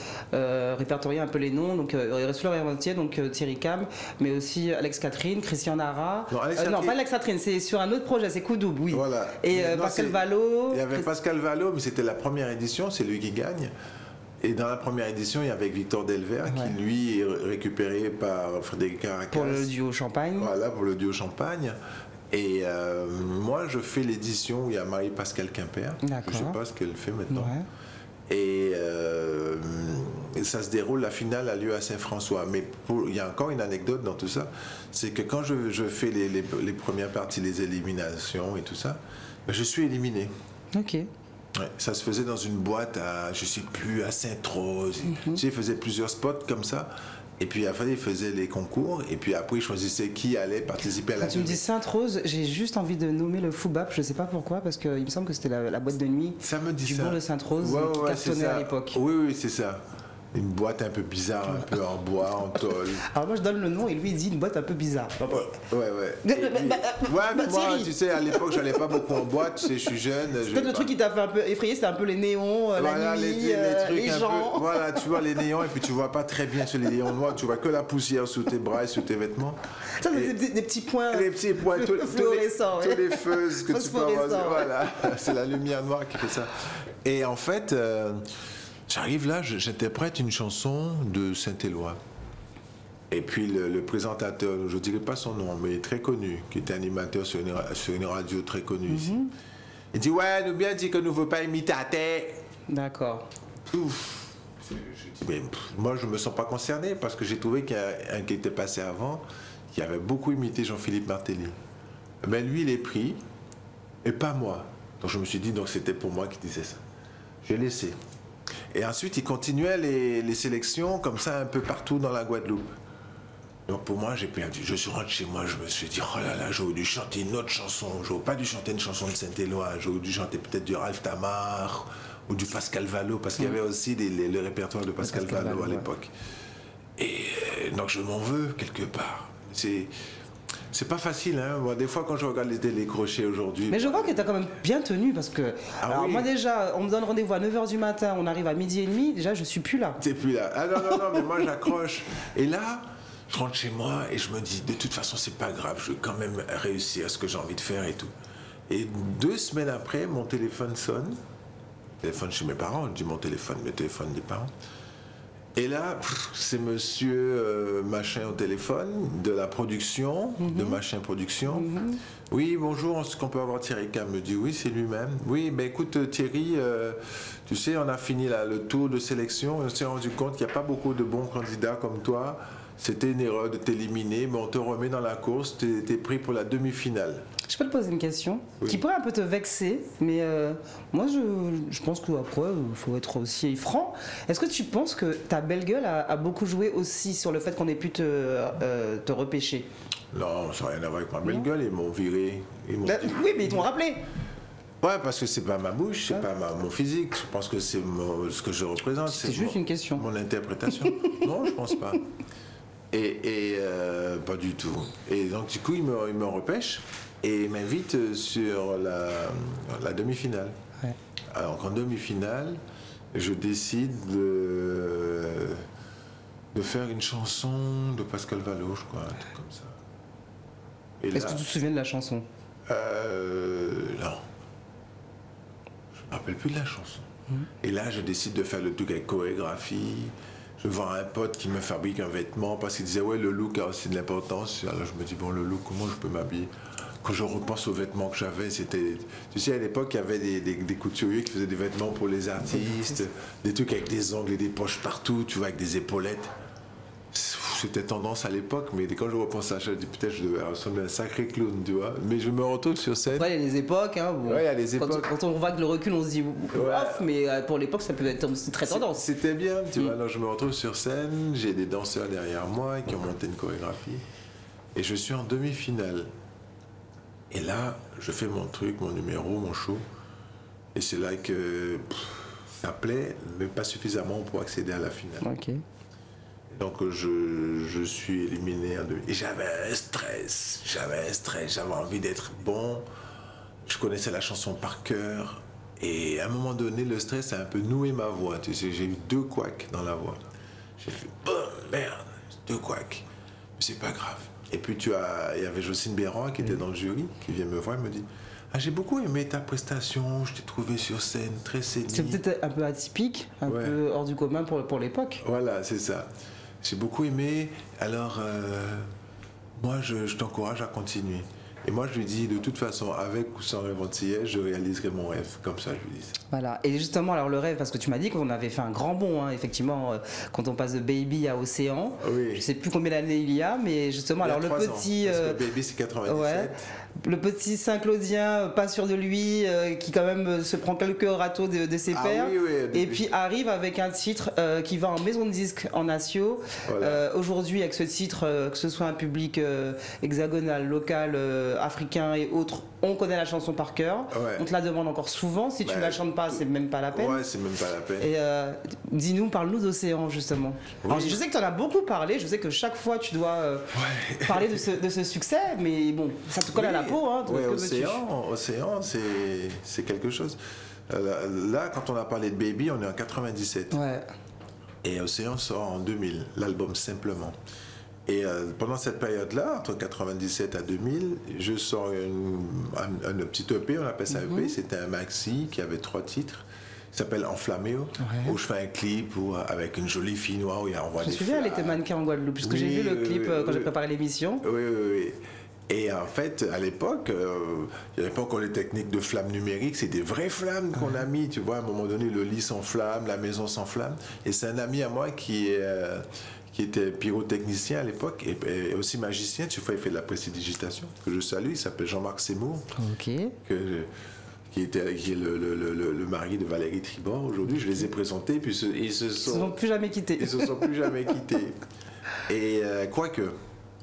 répertorier un peu les noms. Donc il reste le Rêve Entier, donc Thierry Cam, mais aussi Alex Catherine, Christian Nara. Non, pas Alex Catherine, c'est sur un autre projet, c'est Coup Double, oui. Voilà. Et Pascal Vallot. Il y avait Pascal Vallot, mais c'était la première édition, c'est lui qui gagne. Et dans la première édition, il y avait Victor Delvert, qui lui est récupéré par Frédéric Caracas. Pour le duo Champagne. Voilà, pour le duo Champagne. Et moi, je fais l'édition où il y a Marie-Pascale Quimper. Je ne sais pas ce qu'elle fait maintenant. Et ça se déroule, la finale a lieu à Saint-François. Mais il y a encore une anecdote dans tout ça, c'est que quand je fais les premières parties, les éliminations et tout ça, je suis éliminé. Ça se faisait dans une boîte à, je ne sais plus, à Sainte-Rose. Tu sais, ils faisaient plusieurs spots comme ça. Et puis après, ils faisaient les concours. Et puis après, ils choisissaient qui allait participer à la nuit. Quand tu me dis Sainte-Rose, j'ai juste envie de nommer le Foubap. Je ne sais pas pourquoi, parce qu'il me semble que c'était la boîte de nuit du bon de Sainte-Rose qui cartonnait à l'époque. Oui, c'est ça. Une boîte un peu bizarre, un peu en bois, en tôle. Alors moi je donne le nom et lui il dit une boîte un peu bizarre. Mais moi, tu sais, à l'époque, j'allais pas beaucoup en boîte, tu sais, je suis jeune. Peut-être le truc qui t'a fait un peu effrayer, c'était un peu les néons, la nuit, les gens. Voilà, tu vois les néons et puis tu vois pas très bien sur les néons noirs, tu vois que la poussière sous tes bras et sous tes vêtements. Ça, c'est des petits points. Les petits points, fluorescents. Tous les feux que tu peux avoir. Voilà, c'est la lumière noire qui fait ça. Et en fait... j'arrive là, j'interprète une chanson de Saint-Éloi. Et puis le présentateur, je ne dirais pas son nom, mais très connu, qui était animateur sur une radio très connue ici. Il dit, ouais, nous bien dit que nous ne veut pas imiter à terre. D'accord. Ouf. Mais, moi, je ne me sens pas concerné parce que j'ai trouvé qu'il y a un qui était passé avant, qui avait beaucoup imité Jean-Philippe Martelly. Mais lui, il est pris, et pas moi. Donc je me suis dit, donc c'était pour moi qui disait ça. J'ai laissé. Et ensuite, il continuait les sélections comme ça un peu partout dans la Guadeloupe. Donc pour moi, j'ai perdu. Je suis rentré chez moi, je me suis dit, oh là là, j'aurais dû chanter une autre chanson. J'aurais pas dû chanter une chanson de Saint-Éloi. J'aurais dû chanter peut-être du Ralph Tamar ou du Pascal Vallot, parce qu'il y avait aussi le répertoire de Pascal Vallot à l'époque. Et donc je m'en veux quelque part. C'est pas facile, hein. Moi, des fois, quand je regarde les crochets aujourd'hui... Mais je vois que tu as quand même bien tenu, parce que... alors, moi, déjà, on me donne rendez-vous à 9h du matin, on arrive à 12h30, déjà, je suis plus là. T'es plus là. Ah non, mais moi, j'accroche. Et là, je rentre chez moi et je me dis, de toute façon, c'est pas grave, je vais quand même réussir ce que j'ai envie de faire et tout. Et 2 semaines après, mon téléphone sonne. Téléphone chez mes parents, je dis mon téléphone, le téléphone des parents. Et là, c'est monsieur machin au téléphone, de la production, de machin production. Oui, bonjour, est-ce qu'on peut avoir Thierry Cam? Me dit oui, c'est lui-même. Oui, mais écoute Thierry, tu sais, on a fini là, le tour de sélection, on s'est rendu compte qu'il n'y a pas beaucoup de bons candidats comme toi. C'était une erreur de t'éliminer, mais on te remet dans la course, t'es pris pour la demi-finale. Je peux te poser une question qui pourrait un peu te vexer, mais moi je pense qu'après, il faut être aussi franc. Est-ce que tu penses que ta belle gueule a beaucoup joué aussi sur le fait qu'on ait pu te repêcher? Non, ça n'a rien à voir avec ma belle gueule, ils m'ont viré. Oui, mais ils t'ont rappelé. Ouais, parce que c'est pas ma bouche, c'est pas mon physique. Je pense que c'est ce que je représente. C'est juste une question. Mon interprétation. Non, je pense pas. Et pas du tout. Et donc du coup, il me repêche et m'invite sur la demi-finale. Ouais. Alors en demi-finale, je décide de faire une chanson de Pascal Vallot, je crois, un truc comme ça. Est-ce que tu te souviens de la chanson? Non. Je ne me rappelle plus de la chanson. Et là, je décide de faire le truc avec chorégraphie. Je vois un pote qui me fabrique un vêtement parce qu'il disait ouais, le look a aussi de l'importance. Alors je me dis bon, le look, comment je peux m'habiller? Quand je repense aux vêtements que j'avais, c'était... Tu sais, à l'époque, il y avait des couturiers qui faisaient des vêtements pour les artistes, des trucs avec des ongles et des poches partout, tu vois, avec des épaulettes. C'était tendance à l'époque, mais quand je repense à ça, je dis peut-être je devais ressembler à un sacré clown, tu vois. Mais je me retrouve sur scène. Après, il y a les époques, hein. Bon, ouais, il y a les époques. Quand on voit que le recul, on se dit off, mais pour l'époque, ça peut être aussi très tendance. C'était bien, tu vois. Alors je me retrouve sur scène, j'ai des danseurs derrière moi qui ont monté une chorégraphie, et je suis en demi-finale. Et là, je fais mon truc, mon numéro, mon show, et c'est là que ça plaît, mais pas suffisamment pour accéder à la finale. Ok. Donc je suis éliminé en demi. Et j'avais un stress, j'avais envie d'être bon. Je connaissais la chanson par cœur. Et à un moment donné, le stress a un peu noué ma voix. Tu sais, j'ai eu 2 couacs dans la voix. J'ai fait, oh merde, 2 couacs. Mais c'est pas grave. Et puis il y avait Jocelyne Béran qui était dans le jury, qui vient me voir et me dit, ah, j'ai beaucoup aimé ta prestation, je t'ai trouvé sur scène très séduit. C'est peut-être un peu atypique, un peu hors du commun pour l'époque. Voilà, c'est ça. J'ai beaucoup aimé, alors moi je t'encourage à continuer. Et moi je lui dis de toute façon, avec ou sans rêve antillais, je réaliserai mon rêve, comme ça je lui dis. Voilà, et justement alors le rêve, parce que tu m'as dit qu'on avait fait un grand bond, hein, effectivement, quand on passe de Baby à Océan. Oui. Je sais plus combien d'années il y a, mais justement, alors le petit... Parce que Baby c'est 97. Ouais, le petit Saint-Claudien, pas sûr de lui, qui quand même se prend quelques râteaux de ses pairs, et puis arrive avec un titre qui va en maison de disque en Natio. Voilà. Aujourd'hui, avec ce titre, que ce soit un public hexagonal, local, africain et autres, on connaît la chanson par cœur. Ouais. On te la demande encore souvent. Si tu ne la chantes pas, c'est même pas la peine. Ouais, c'est même pas la peine. Et dis-nous, parle-nous d'Océan, justement. Oui. Alors, je sais que tu en as beaucoup parlé. Je sais que chaque fois, tu dois parler de ce succès. Mais bon, ça te colle à la peau. Hein, oui, Océan, c'est quelque chose. Là, quand on a parlé de Baby, on est en 97. Ouais. Et Océan sort en 2000, l'album Simplement. Et pendant cette période-là, entre 97 à 2000, je sors un petit EP, on appelle ça EP, c'était un maxi qui avait 3 titres. qui s'appelle Enflammeo, où je fais un clip avec une jolie fille noire où on voit Je me des souviens, elle flammes. était mannequin en Guadeloupe, puisque j'ai Oui, vu le clip quand j'ai oui. préparé l'émission. Oui, oui, oui. Et en fait, à l'époque, il n'y avait pas encore les techniques de flammes numériques, c'est des vraies flammes qu'on a mis, tu vois, à un moment donné, le lit s'enflamme, la maison s'enflamme. Et c'est un ami à moi qui était pyrotechnicien à l'époque et aussi magicien, tu vois, il fait de la prestidigitation, que je salue, il s'appelle Jean-Marc Seymour, Ok. qui est le mari de Valérie Tribord aujourd'hui. Je les ai présentés, puis ils se Ils ne se sont plus jamais quittés. Ils se sont plus jamais quittés. Et quoique,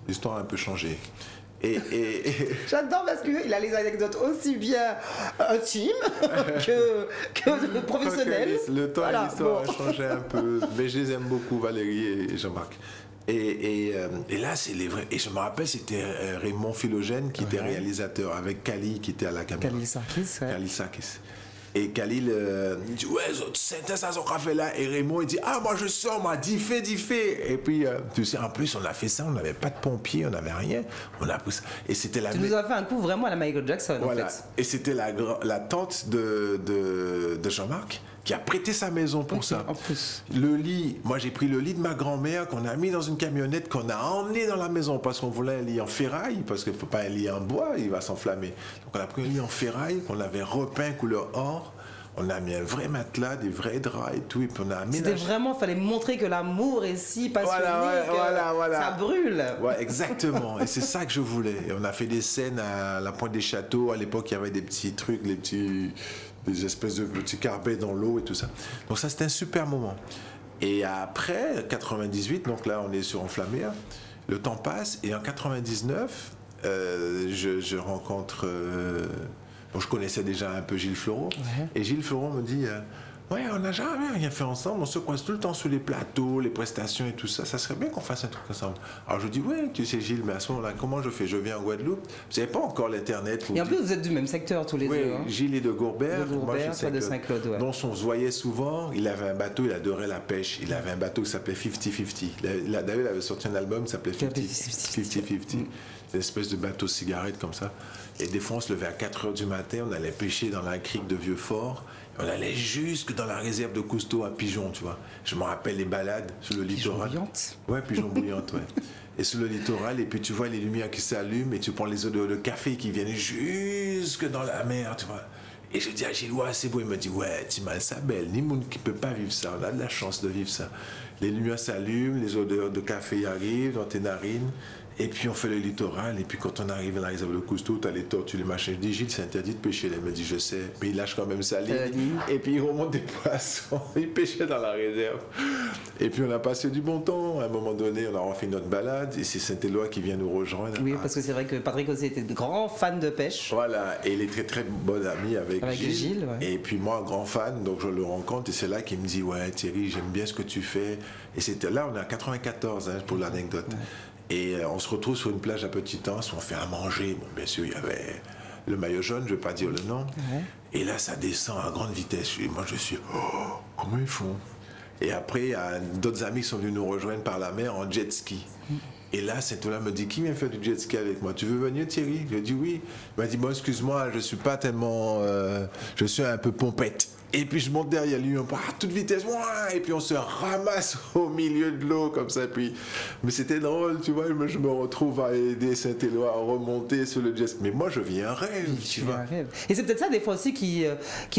l'histoire a un peu changé. Et J'adore parce qu'il a les anecdotes aussi bien intimes que professionnelles. le temps Voilà, et l'histoire bon. a changé un peu, mais je les aime beaucoup, Valérie et Jean-Marc. Et là, c'est les vrais. Et je me rappelle, c'était Raymond Philogène qui était réalisateur avec Kali qui était à la caméra. Khalil Sarkis, ouais. Khalil Sarkis. Et Khalil il dit ouais, c'est ça qu'on a fait là. Et Raymond il dit ah moi je sors, moi dit fait. Et puis tu sais en plus on a fait ça, on n'avait pas de pompiers, on n'avait rien. On a pris ça. Et c'était la Tu nous as fait un coup vraiment à la Michael Jackson, voilà. en fait. Et c'était la tante de Jean-Marc qui a prêté sa maison pour Ok, ça. en plus. Le lit, moi j'ai pris le lit de ma grand-mère qu'on a mis dans une camionnette, qu'on a emmené dans la maison parce qu'on voulait un lit en ferraille, parce qu'il ne faut pas un lit en bois, il va s'enflammer. Donc on a pris un lit en ferraille qu'on avait repeint couleur or. On a mis un vrai matelas, des vrais draps et tout, et puis on a aménagé. C'était vraiment, fallait montrer que l'amour est si passionné Voilà. ça brûle. Ouais, exactement. Et c'est ça que je voulais. Et on a fait des scènes à la Pointe des Châteaux. À l'époque, il y avait des petits trucs, des espèces de petits carpets dans l'eau et tout ça. Donc ça, c'était un super moment. Et après, 98, donc là, on est sur Enflammea. Le temps passe, et en 99, je rencontre... donc je connaissais déjà un peu Gilles Fleureau. Ouais. Et Gilles Fleureau me dit ouais, on n'a jamais rien fait ensemble, on se croise tout le temps sur les plateaux, les prestations et tout ça. Ça serait bien qu'on fasse un truc ensemble. Alors je dis ouais, tu sais Gilles, mais à ce moment-là, comment je fais? Je viens en Guadeloupe. Vous n'avez pas encore l'internet. Et en plus, vous êtes du même secteur tous les oui, deux. Hein. Gilles est de Gourbert. De Gourbert, toi de Saint-Claude, ouais. Donc on se voyait souvent. Il avait un bateau, il adorait la pêche. Il avait un bateau qui s'appelait 50-50. D'ailleurs, il avait sorti un album qui s'appelait 50-50. C'est une espèce de bateau cigarette comme ça. Et des fois, on se levait à 4h du matin, on allait pêcher dans la crique de Vieux-Fort. On allait jusque dans la réserve de Cousteau à Pigeon, tu vois. Je me rappelle les balades sur le littoral. Pigeon bouillante. Ouais, Pigeon bouillante, ouais. Et sur le littoral, et puis tu vois les lumières qui s'allument, et tu prends les odeurs de café qui viennent jusque dans la mer, tu vois. Et je dis à Gilles, ouais, c'est beau. Il me dit, ouais, t'imagines ça belle, ni monde qui peut pas vivre ça. On a de la chance de vivre ça. Les lumières s'allument, les odeurs de café arrivent dans tes narines. Et puis on fait le littoral, et puis quand on arrive à la réserve de Cousteau, t'as les tortues, les machins. Je dis, Gilles, c'est interdit de pêcher. Il me dit, je sais. Mais il lâche quand même sa ligne. Et puis il remonte des poissons. Il pêchait dans la réserve. Et puis on a passé du bon temps. À un moment donné, on a refait notre balade. Et c'est Saint-Éloi qui vient nous rejoindre. Oui, parce que c'est vrai que Patrick aussi était de grand fan de pêche. Voilà, et il est très très bon ami avec Gilles. Ouais. Et puis moi, grand fan, donc je le rencontre et c'est là qu'il me dit, ouais Thierry, j'aime bien ce que tu fais. Et c'était là, on est en 94 pour l'anecdote. Ouais. Et on se retrouve sur une plage à Petit-Anse, on fait à manger. Bon, bien sûr, il y avait le maillot jaune, je ne vais pas dire le nom. Ouais. Et là, ça descend à grande vitesse. Et moi, je suis, oh, comment ils font? Et après, il y a d'autres amis qui sont venus nous rejoindre par la mer en jet ski. Et là, Saint-Ola me dit, qui vient faire du jet ski avec moi? Tu veux venir, Thierry? Je lui ai dit oui. Il m'a dit, bon, excuse-moi, je suis pas tellement... je suis un peu pompette. Et puis je monte derrière lui, on part à toute vitesse, et puis on se ramasse au milieu de l'eau comme ça. Puis... Mais c'était drôle, tu vois, je me retrouve à aider Saint-Éloi à remonter sur le jet ski. Mais moi, je vis un rêve, tu vois. Et c'est peut-être ça, des fois aussi, qui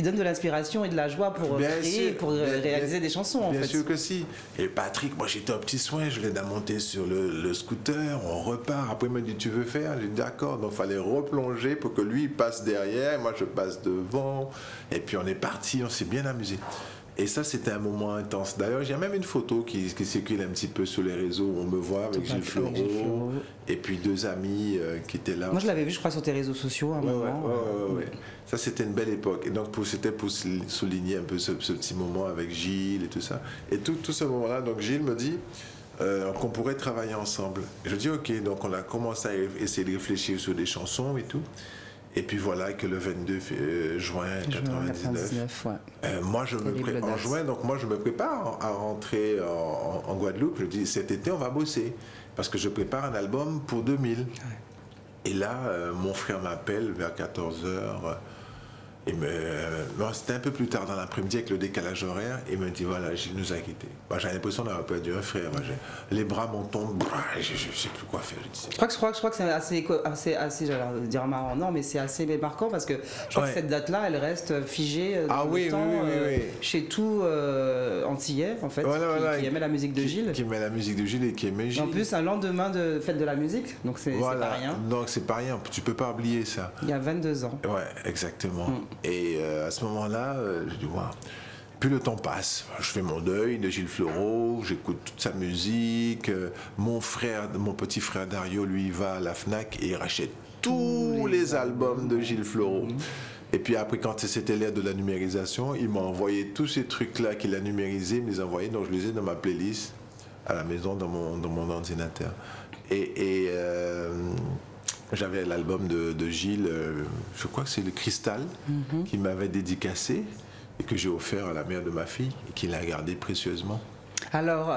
donne de l'inspiration et de la joie pour créer, pour réaliser des chansons, en fait. Bien sûr que si. Et Patrick, moi, j'étais au petit soin, je l'aide à monter sur le scooter, on repart. Après, il me dit, tu veux faire? J'ai dit, d'accord. Donc, il fallait replonger pour que lui passe derrière, et moi, je passe devant. Et puis, on est parti. On s'est bien amusé. Et ça, c'était un moment intense. D'ailleurs, il y a même une photo qui circule un petit peu sur les réseaux où on me voit avec Gilles Fleureau et puis deux amis qui étaient là. Moi, je l'avais vu, je crois, sur tes réseaux sociaux à un moment. Ouais. Ça, c'était une belle époque. Et donc, c'était pour souligner un peu ce petit moment avec Gilles et tout ça. Et tout ce moment-là, donc Gilles me dit qu'on pourrait travailler ensemble. Et je dis, OK. Donc, on a commencé à essayer de réfléchir sur des chansons et tout. Et puis voilà que le 22 juin 99, moi je me en juin, donc moi je me prépare à rentrer en Guadeloupe. Je dis cet été on va bosser parce que je prépare un album pour 2000. Ouais. Et là mon frère m'appelle vers 14h. Non, c'était un peu plus tard dans l'après-midi avec le décalage horaire. Il me dit voilà, il nous a quittés. Moi, j'ai l'impression d'avoir perdu un frère. Moi, les bras m'en tombent. Je ne sais plus quoi faire. Je crois que c'est assez j'allais dire marrant, non, mais c'est assez marquant parce que je crois que cette date-là, elle reste figée dans le temps chez tout Antillais, en fait, qui aimait la musique de Gilles. Qui aimait la musique de Gilles et qui aimait Gilles. Et en plus, un lendemain de fête de la musique, donc c'est pas rien. Donc c'est pas rien, tu peux pas oublier ça. Il y a 22 ans. Ouais, exactement. Et à ce moment-là, je dis, waouh. Puis le temps passe. Je fais mon deuil de Gilles Fleureau, j'écoute toute sa musique. Mon petit frère Dario, lui, va à la Fnac et il rachète tous les albums de Gilles Fleureau. Et puis après, quand c'était l'ère de la numérisation, il m'a envoyé tous ces trucs-là qu'il a numérisés, il me les a envoyés, donc je les ai dans ma playlist à la maison, dans mon ordinateur. Et j'avais l'album de Gilles, je crois que c'est le Cristal, qui m'avait dédicacé et que j'ai offert à la mère de ma fille et qui l'a gardé précieusement. Alors,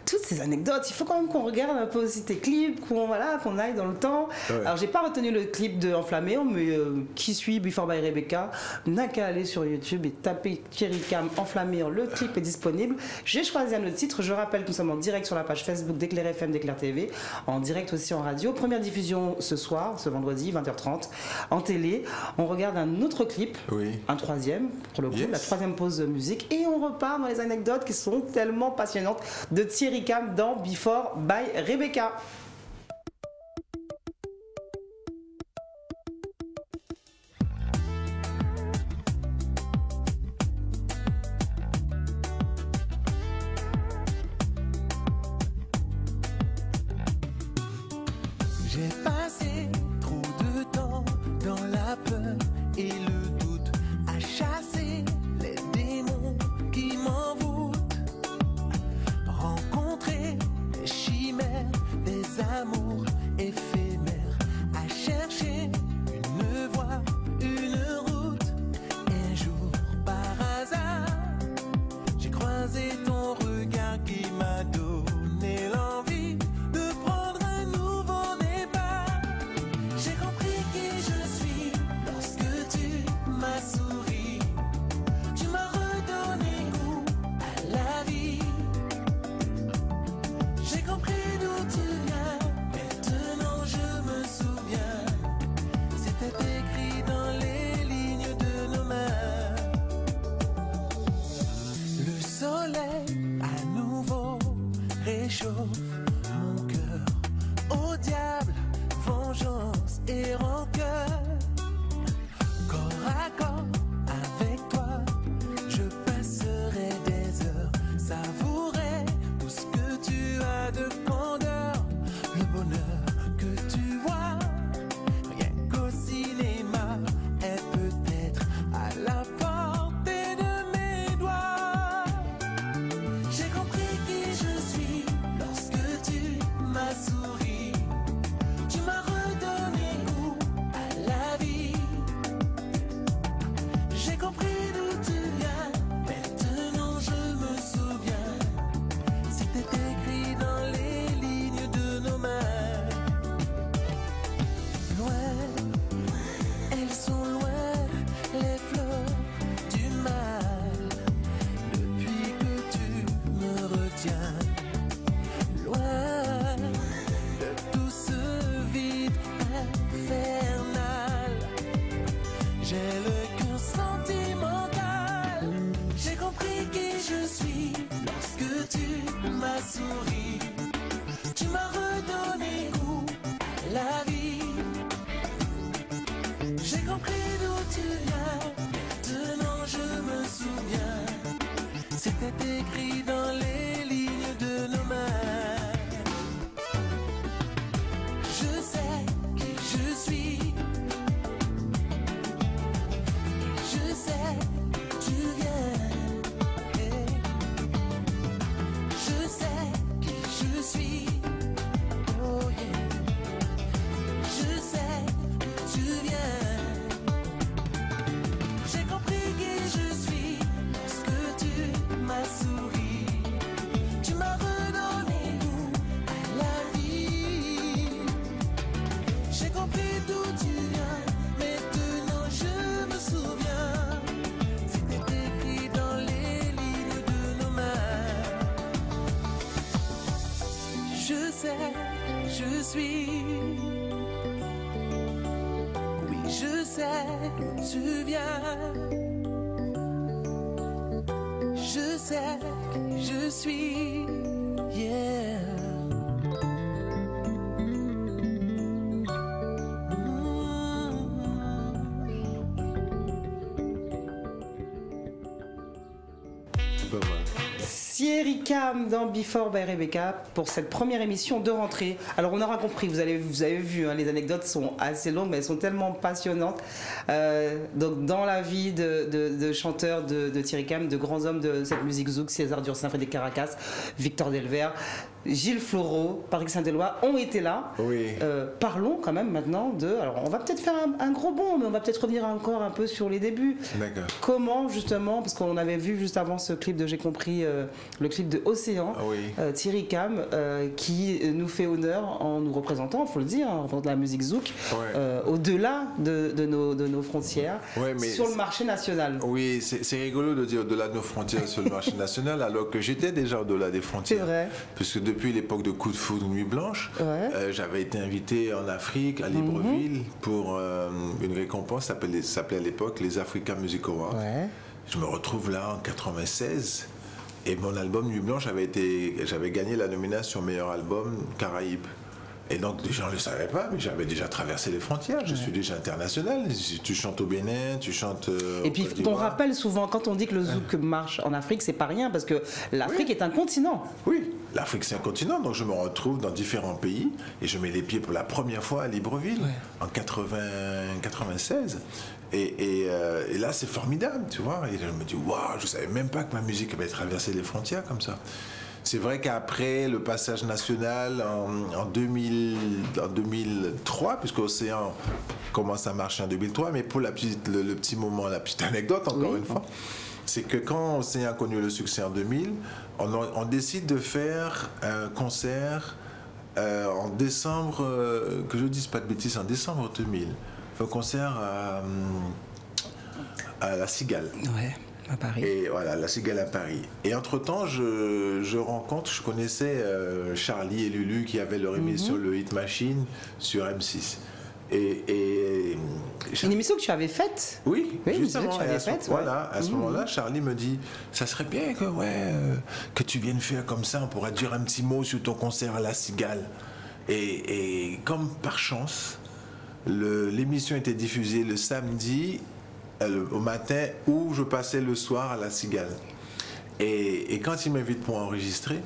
toutes ces anecdotes, il faut quand même qu'on regarde un peu aussi tes clips, qu'on aille dans le temps. Ouais. Alors, j'ai pas retenu le clip de Enflammé, mais qui suit Before by Rebecca n'a qu'à aller sur YouTube et taper Thierry Cam Enflammé. Le clip est disponible. J'ai choisi un autre titre. Je rappelle que nous sommes en direct sur la page Facebook d'Éclair FM, d'Éclair TV, en direct aussi en radio. Première diffusion ce soir, ce vendredi, 20h30, en télé. On regarde un autre clip, un troisième, pour le coup, la troisième pause de musique, et on repart dans les anecdotes qui sont tellement passionnantes de Thierry Cam dans Before by Rebecca. J'ai passé trop de temps dans la peur et le doute à chasser les démons qui m'envoûtent. Rencontrer des chimères, des amours éphémères, à chercher une voie, une route. Et un jour, par hasard, j'ai croisé ton regard qui m'a donné l'envie de prendre un nouveau départ. Je sais, je suis. Oui, je sais, tu viens. Je sais, je suis. Yeah. Pas mal. Thierry Cam dans Before by Rebecca pour cette première émission de rentrée. Alors on aura compris, vous avez vu, hein, les anecdotes sont assez longues mais elles sont tellement passionnantes. Donc dans la vie de chanteur de Thierry Cam, de grands hommes de cette musique zouk, César Dursin, Frédéric Caracas, Victor Delvert, Gilles Floreau, Patrick Saint-Éloi ont été là. Oui. Parlons quand même maintenant de... Alors on va peut-être faire un gros bond, mais on va peut-être revenir encore un peu sur les débuts. D'accord. Comment justement, parce qu'on avait vu juste avant ce clip de J'ai compris, le clip de Océan, Oui. Thierry Cam, qui nous fait honneur en nous représentant, il faut le dire, en représentant la musique zouk, Ouais. au-delà de nos frontières, Ouais, mais sur le marché national. Oui, c'est rigolo de dire au-delà de nos frontières sur le marché national, alors que j'étais déjà au-delà des frontières. C'est vrai. Parce que depuis l'époque de Coup de foudre, Nuit Blanche, Ouais. j'avais été invité en Afrique, à Libreville, pour une récompense, ça s'appelait à l'époque les Africa Music Awards. Ouais. Je me retrouve là en 96, et mon album Nuit Blanche j'avais gagné la nomination meilleur album Caraïbes. Et donc, les gens ne le savaient pas, mais j'avais déjà traversé les frontières. Je suis déjà international. Tu chantes au Bénin, tu chantes Et puis, Côte on d'Ivoire. rappelle souvent, quand on dit que le zouk marche en Afrique, c'est pas rien, parce que l'Afrique est un continent. Oui, l'Afrique, c'est un continent. Donc, je me retrouve dans différents pays et je mets les pieds pour la première fois à Libreville en 96. Et là, c'est formidable, tu vois. Et je me dis, waouh, je ne savais même pas que ma musique avait traversé les frontières comme ça. C'est vrai qu'après le passage national en 2003, puisque Océan commence à marcher en 2003, mais pour le petit moment, la petite anecdote encore une fois, c'est que quand Océan a connu le succès en 2000, on décide de faire un concert en décembre, que je ne dise pas de bêtises, en décembre 2000. Un concert à la Cigale. Ouais. À Paris. Et voilà, la Cigale à Paris. Et entre-temps, je connaissais Charlie et Lulu qui avaient leur émission Le Hit Machine sur M6. Une émission que tu avais faite. Oui, justement. Tu avais faite, voilà, à ce moment-là, Charlie me dit, ça serait bien que tu viennes faire comme ça, on pourrait dire un petit mot sur ton concert à la Cigale. Et comme par chance, l'émission était diffusée le samedi au matin où je passais le soir à la Cigale. Et quand il m'invite pour enregistrer,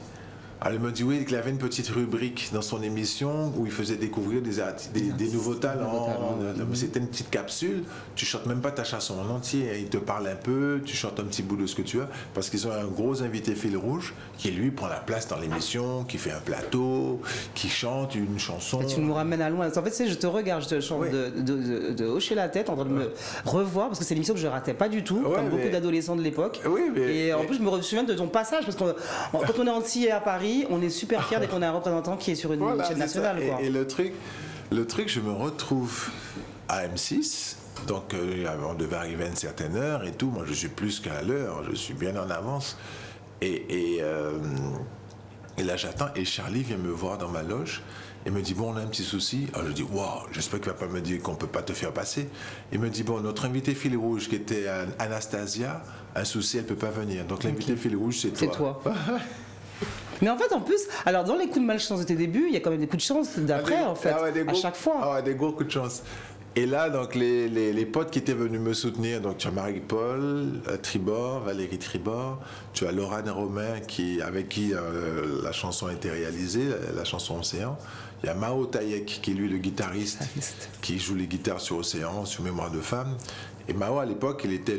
elle me dit oui, qu'il avait une petite rubrique dans son émission où il faisait découvrir des nouveaux talents. C'était une petite capsule. Tu chantes même pas ta chanson en entier. Il te parle un peu, tu chantes un petit bout de ce que tu as. Parce qu'ils ont un gros invité fil rouge qui, lui, prend la place dans l'émission, qui fait un plateau, qui chante une chanson. Et tu nous ramènes à loin. En fait, je te regarde, je te chante de hocher la tête, en train de me revoir, parce que c'est l'émission que je ratais pas du tout, comme beaucoup d'adolescents de l'époque. Et en plus, je me souviens de ton passage, parce que quand on est antillais à Paris, on est super fiers dès qu'on a un représentant qui est sur une chaîne nationale. Et le truc, je me retrouve à M6. Donc, on devait arriver à une certaine heure et tout. Moi, je suis plus qu'à l'heure. Je suis bien en avance. Et là, j'attends. Et Charlie vient me voir dans ma loge et me dit, bon, on a un petit souci. Alors, je dis, waouh, j'espère qu'il ne va pas me dire qu'on ne peut pas te faire passer. Il me dit, bon, notre invité fil rouge, qui était Anastasia, un souci, elle ne peut pas venir. Donc, l'invité fil rouge, c'est toi. C'est toi. Mais en fait, en plus, alors dans les coups de malchance de tes débuts, il y a quand même des coups de chance d'après, en fait, à chaque fois. Ah ouais, des gros coups de chance. Et là, donc, les potes qui étaient venus me soutenir, donc tu as Marie-Paul Tribord, Valérie Tribord, tu as Laurent Romain, avec qui la chanson a été réalisée, la chanson Océan. Il y a Mao Tayek, qui est lui le guitariste, qui joue les guitares sur Océan, sur Mémoire de femme. Et Mao, à l'époque, c'était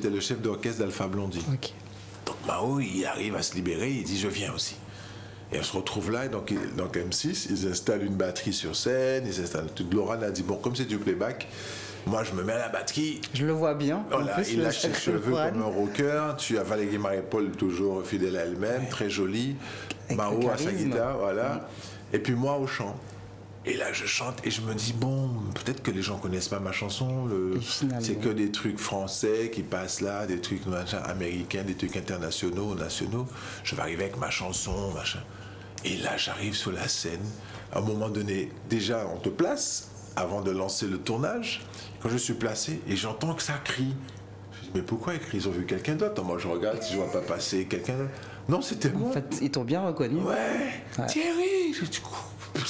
le chef d'orchestre d'Alpha Blondy. Okay. Donc Mao, il arrive à se libérer, il dit je viens aussi. Et on se retrouve là, donc M6, ils installent une batterie sur scène, ils installent tout. Laurent a dit bon, comme c'est du playback, moi je me mets à la batterie. Je le vois bien. Voilà, il lâche ses cheveux comme un rocker. Tu as Valérie Marie-Paul, toujours fidèle à elle-même, très jolie. Mao à sa guitare, voilà. Et puis moi au chant. Et là, je chante et je me dis, bon, peut-être que les gens ne connaissent pas ma chanson. C'est que des trucs français qui passent là, des trucs américains, des trucs internationaux, nationaux. Je vais arriver avec ma chanson, machin. Et là, j'arrive sur la scène. À un moment donné, déjà, on te place avant de lancer le tournage. Quand je suis placé, et j'entends que ça crie. Je dis, mais pourquoi ils crient? Ils ont vu quelqu'un d'autre. Moi, je regarde si je vois pas passer quelqu'un d'autre. Non, c'était moi. En fait, ils t'ont bien reconnu. Ouais, Thierry. Je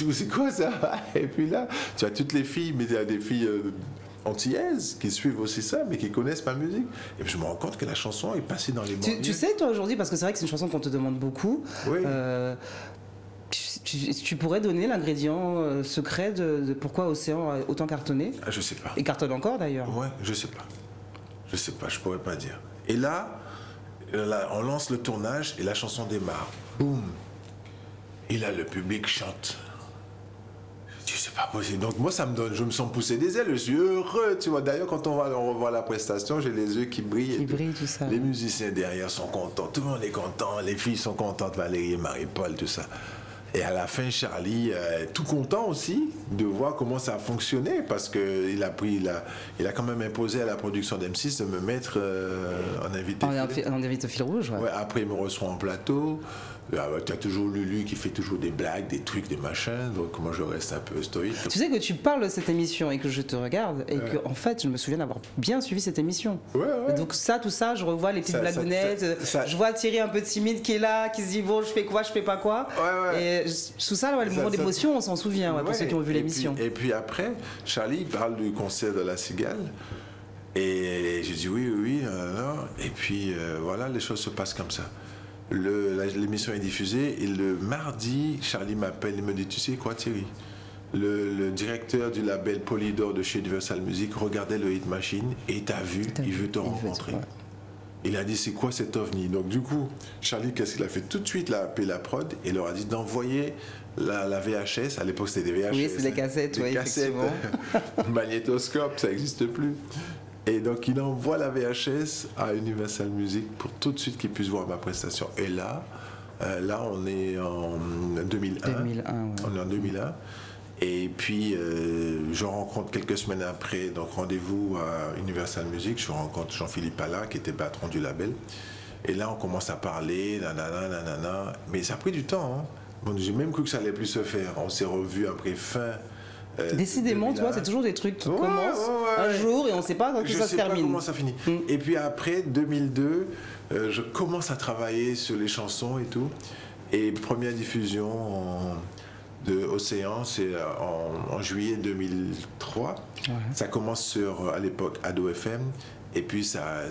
dis, c'est quoi ça? Et puis là, tu as toutes les filles, mais il y a des filles antillaises qui suivent aussi ça, mais qui connaissent ma musique. Et puis je me rends compte que la chanson est passée dans les banlieues. Tu sais, toi, aujourd'hui, parce que c'est vrai que c'est une chanson qu'on te demande beaucoup, Oui. tu pourrais donner l'ingrédient secret de pourquoi Océan a autant cartonné? Ah, je sais pas. Et cartonne encore, d'ailleurs. Ouais, je sais pas. Je sais pas, je pourrais pas dire. Et là, on lance le tournage et la chanson démarre. Boum. Et là, le public chante. Je dis, c'est pas possible. Donc moi, je me sens pousser des ailes. Je suis heureux, tu vois. D'ailleurs, quand on revoit la prestation, j'ai les yeux qui brillent. Qui brillent, tout ça. Les musiciens derrière sont contents. Tout le monde est content. Les filles sont contentes. Valérie et Marie-Paul, tout ça. Et à la fin, Charlie, tout content aussi de voir comment ça a fonctionné, parce qu'il a quand même imposé à la production d'M6 de me mettre en invité. En invité au fil rouge, ouais. Ouais, après, il me reçoit en plateau. Tu as toujours Lulu qui fait toujours des blagues, des trucs, des machins. Donc moi, je reste un peu stoïque. Tu sais que tu parles de cette émission et que je te regarde et que, en fait, je me souviens d'avoir bien suivi cette émission. Ouais. Donc tout ça, je revois les petites blagounettes. Je vois Thierry un peu timide qui est là, qui se dit bon, je fais quoi, je fais pas quoi. Ouais. Et tout ça, le moment d'émotion, on s'en souvient, pour ceux qui ont vu l'émission. Et puis après, Charlie parle du concert de La Cigale. Et j'ai dit oui. Et puis voilà, les choses se passent comme ça. L'émission est diffusée et le mardi, Charlie m'appelle, il me dit, tu sais quoi Thierry, le directeur du label Polydor de chez Universal Music regardait le Hit Machine et t'a vu, il veut te rencontrer. Il a dit, c'est quoi cet ovni? Donc du coup, Charlie, qu'est-ce qu'il a fait? Tout de suite, il a appelé la prod et leur a dit d'envoyer la VHS. À l'époque, c'était des VHS. Oui, c'est des cassettes, des cassettes. Magnétoscope, ça n'existe plus. Et donc, il envoie la VHS à Universal Music pour tout de suite qu'ils puissent voir ma prestation. Et là, on est en 2001. 2001, ouais. On est en 2001. Et puis, je rencontre quelques semaines après, donc rendez-vous à Universal Music, je rencontre Jean-Philippe Allard, qui était patron du label. Et là, on commence à parler, nanana. Mais ça a pris du temps. Hein. Bon, j'ai même cru que ça allait plus se faire. On s'est revus après fin. Décidément, tu vois, c'est toujours des trucs qui commencent un jour et on ne sait pas quand ça se termine. Je sais pas comment ça finit. Et puis après, 2002, je commence à travailler sur les chansons et tout. Et première diffusion de Océan, c'est en juillet 2003. Ouais. Ça commence sur, à l'époque, Ado FM. Et puis ça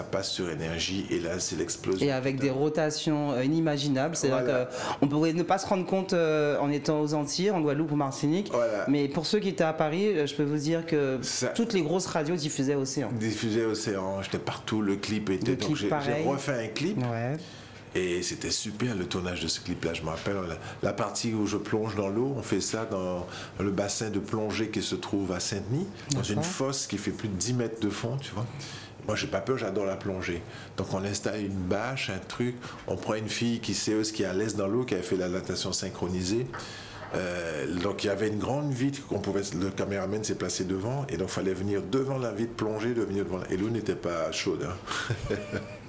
passe sur Énergie et là c'est l'explosion. Et avec des rotations inimaginables, c'est-à-dire qu'on pouvait ne pas se rendre compte en étant aux Antilles, en Guadeloupe ou Martinique. Voilà. Mais pour ceux qui étaient à Paris, je peux vous dire que toutes les grosses radios diffusaient Océan. Diffusaient Océan, j'étais partout, le clip était... Donc j'ai refait un clip. Ouais. Et c'était super le tournage de ce clip-là. Je me rappelle la partie où je plonge dans l'eau. On fait ça dans le bassin de plongée qui se trouve à Saint-Denis, dans une fosse qui fait plus de 10 mètres de fond, tu vois. Moi, j'ai pas peur, j'adore la plongée. Donc, on installe une bâche, un truc. On prend une fille qui sait qui est à l'aise dans l'eau, qui avait fait la natation synchronisée. Donc, il y avait une grande vitre le caméraman s'est placé devant. Et donc, il fallait venir devant la vitre, plonger, venir devant. Et l'eau n'était pas chaude. Hein.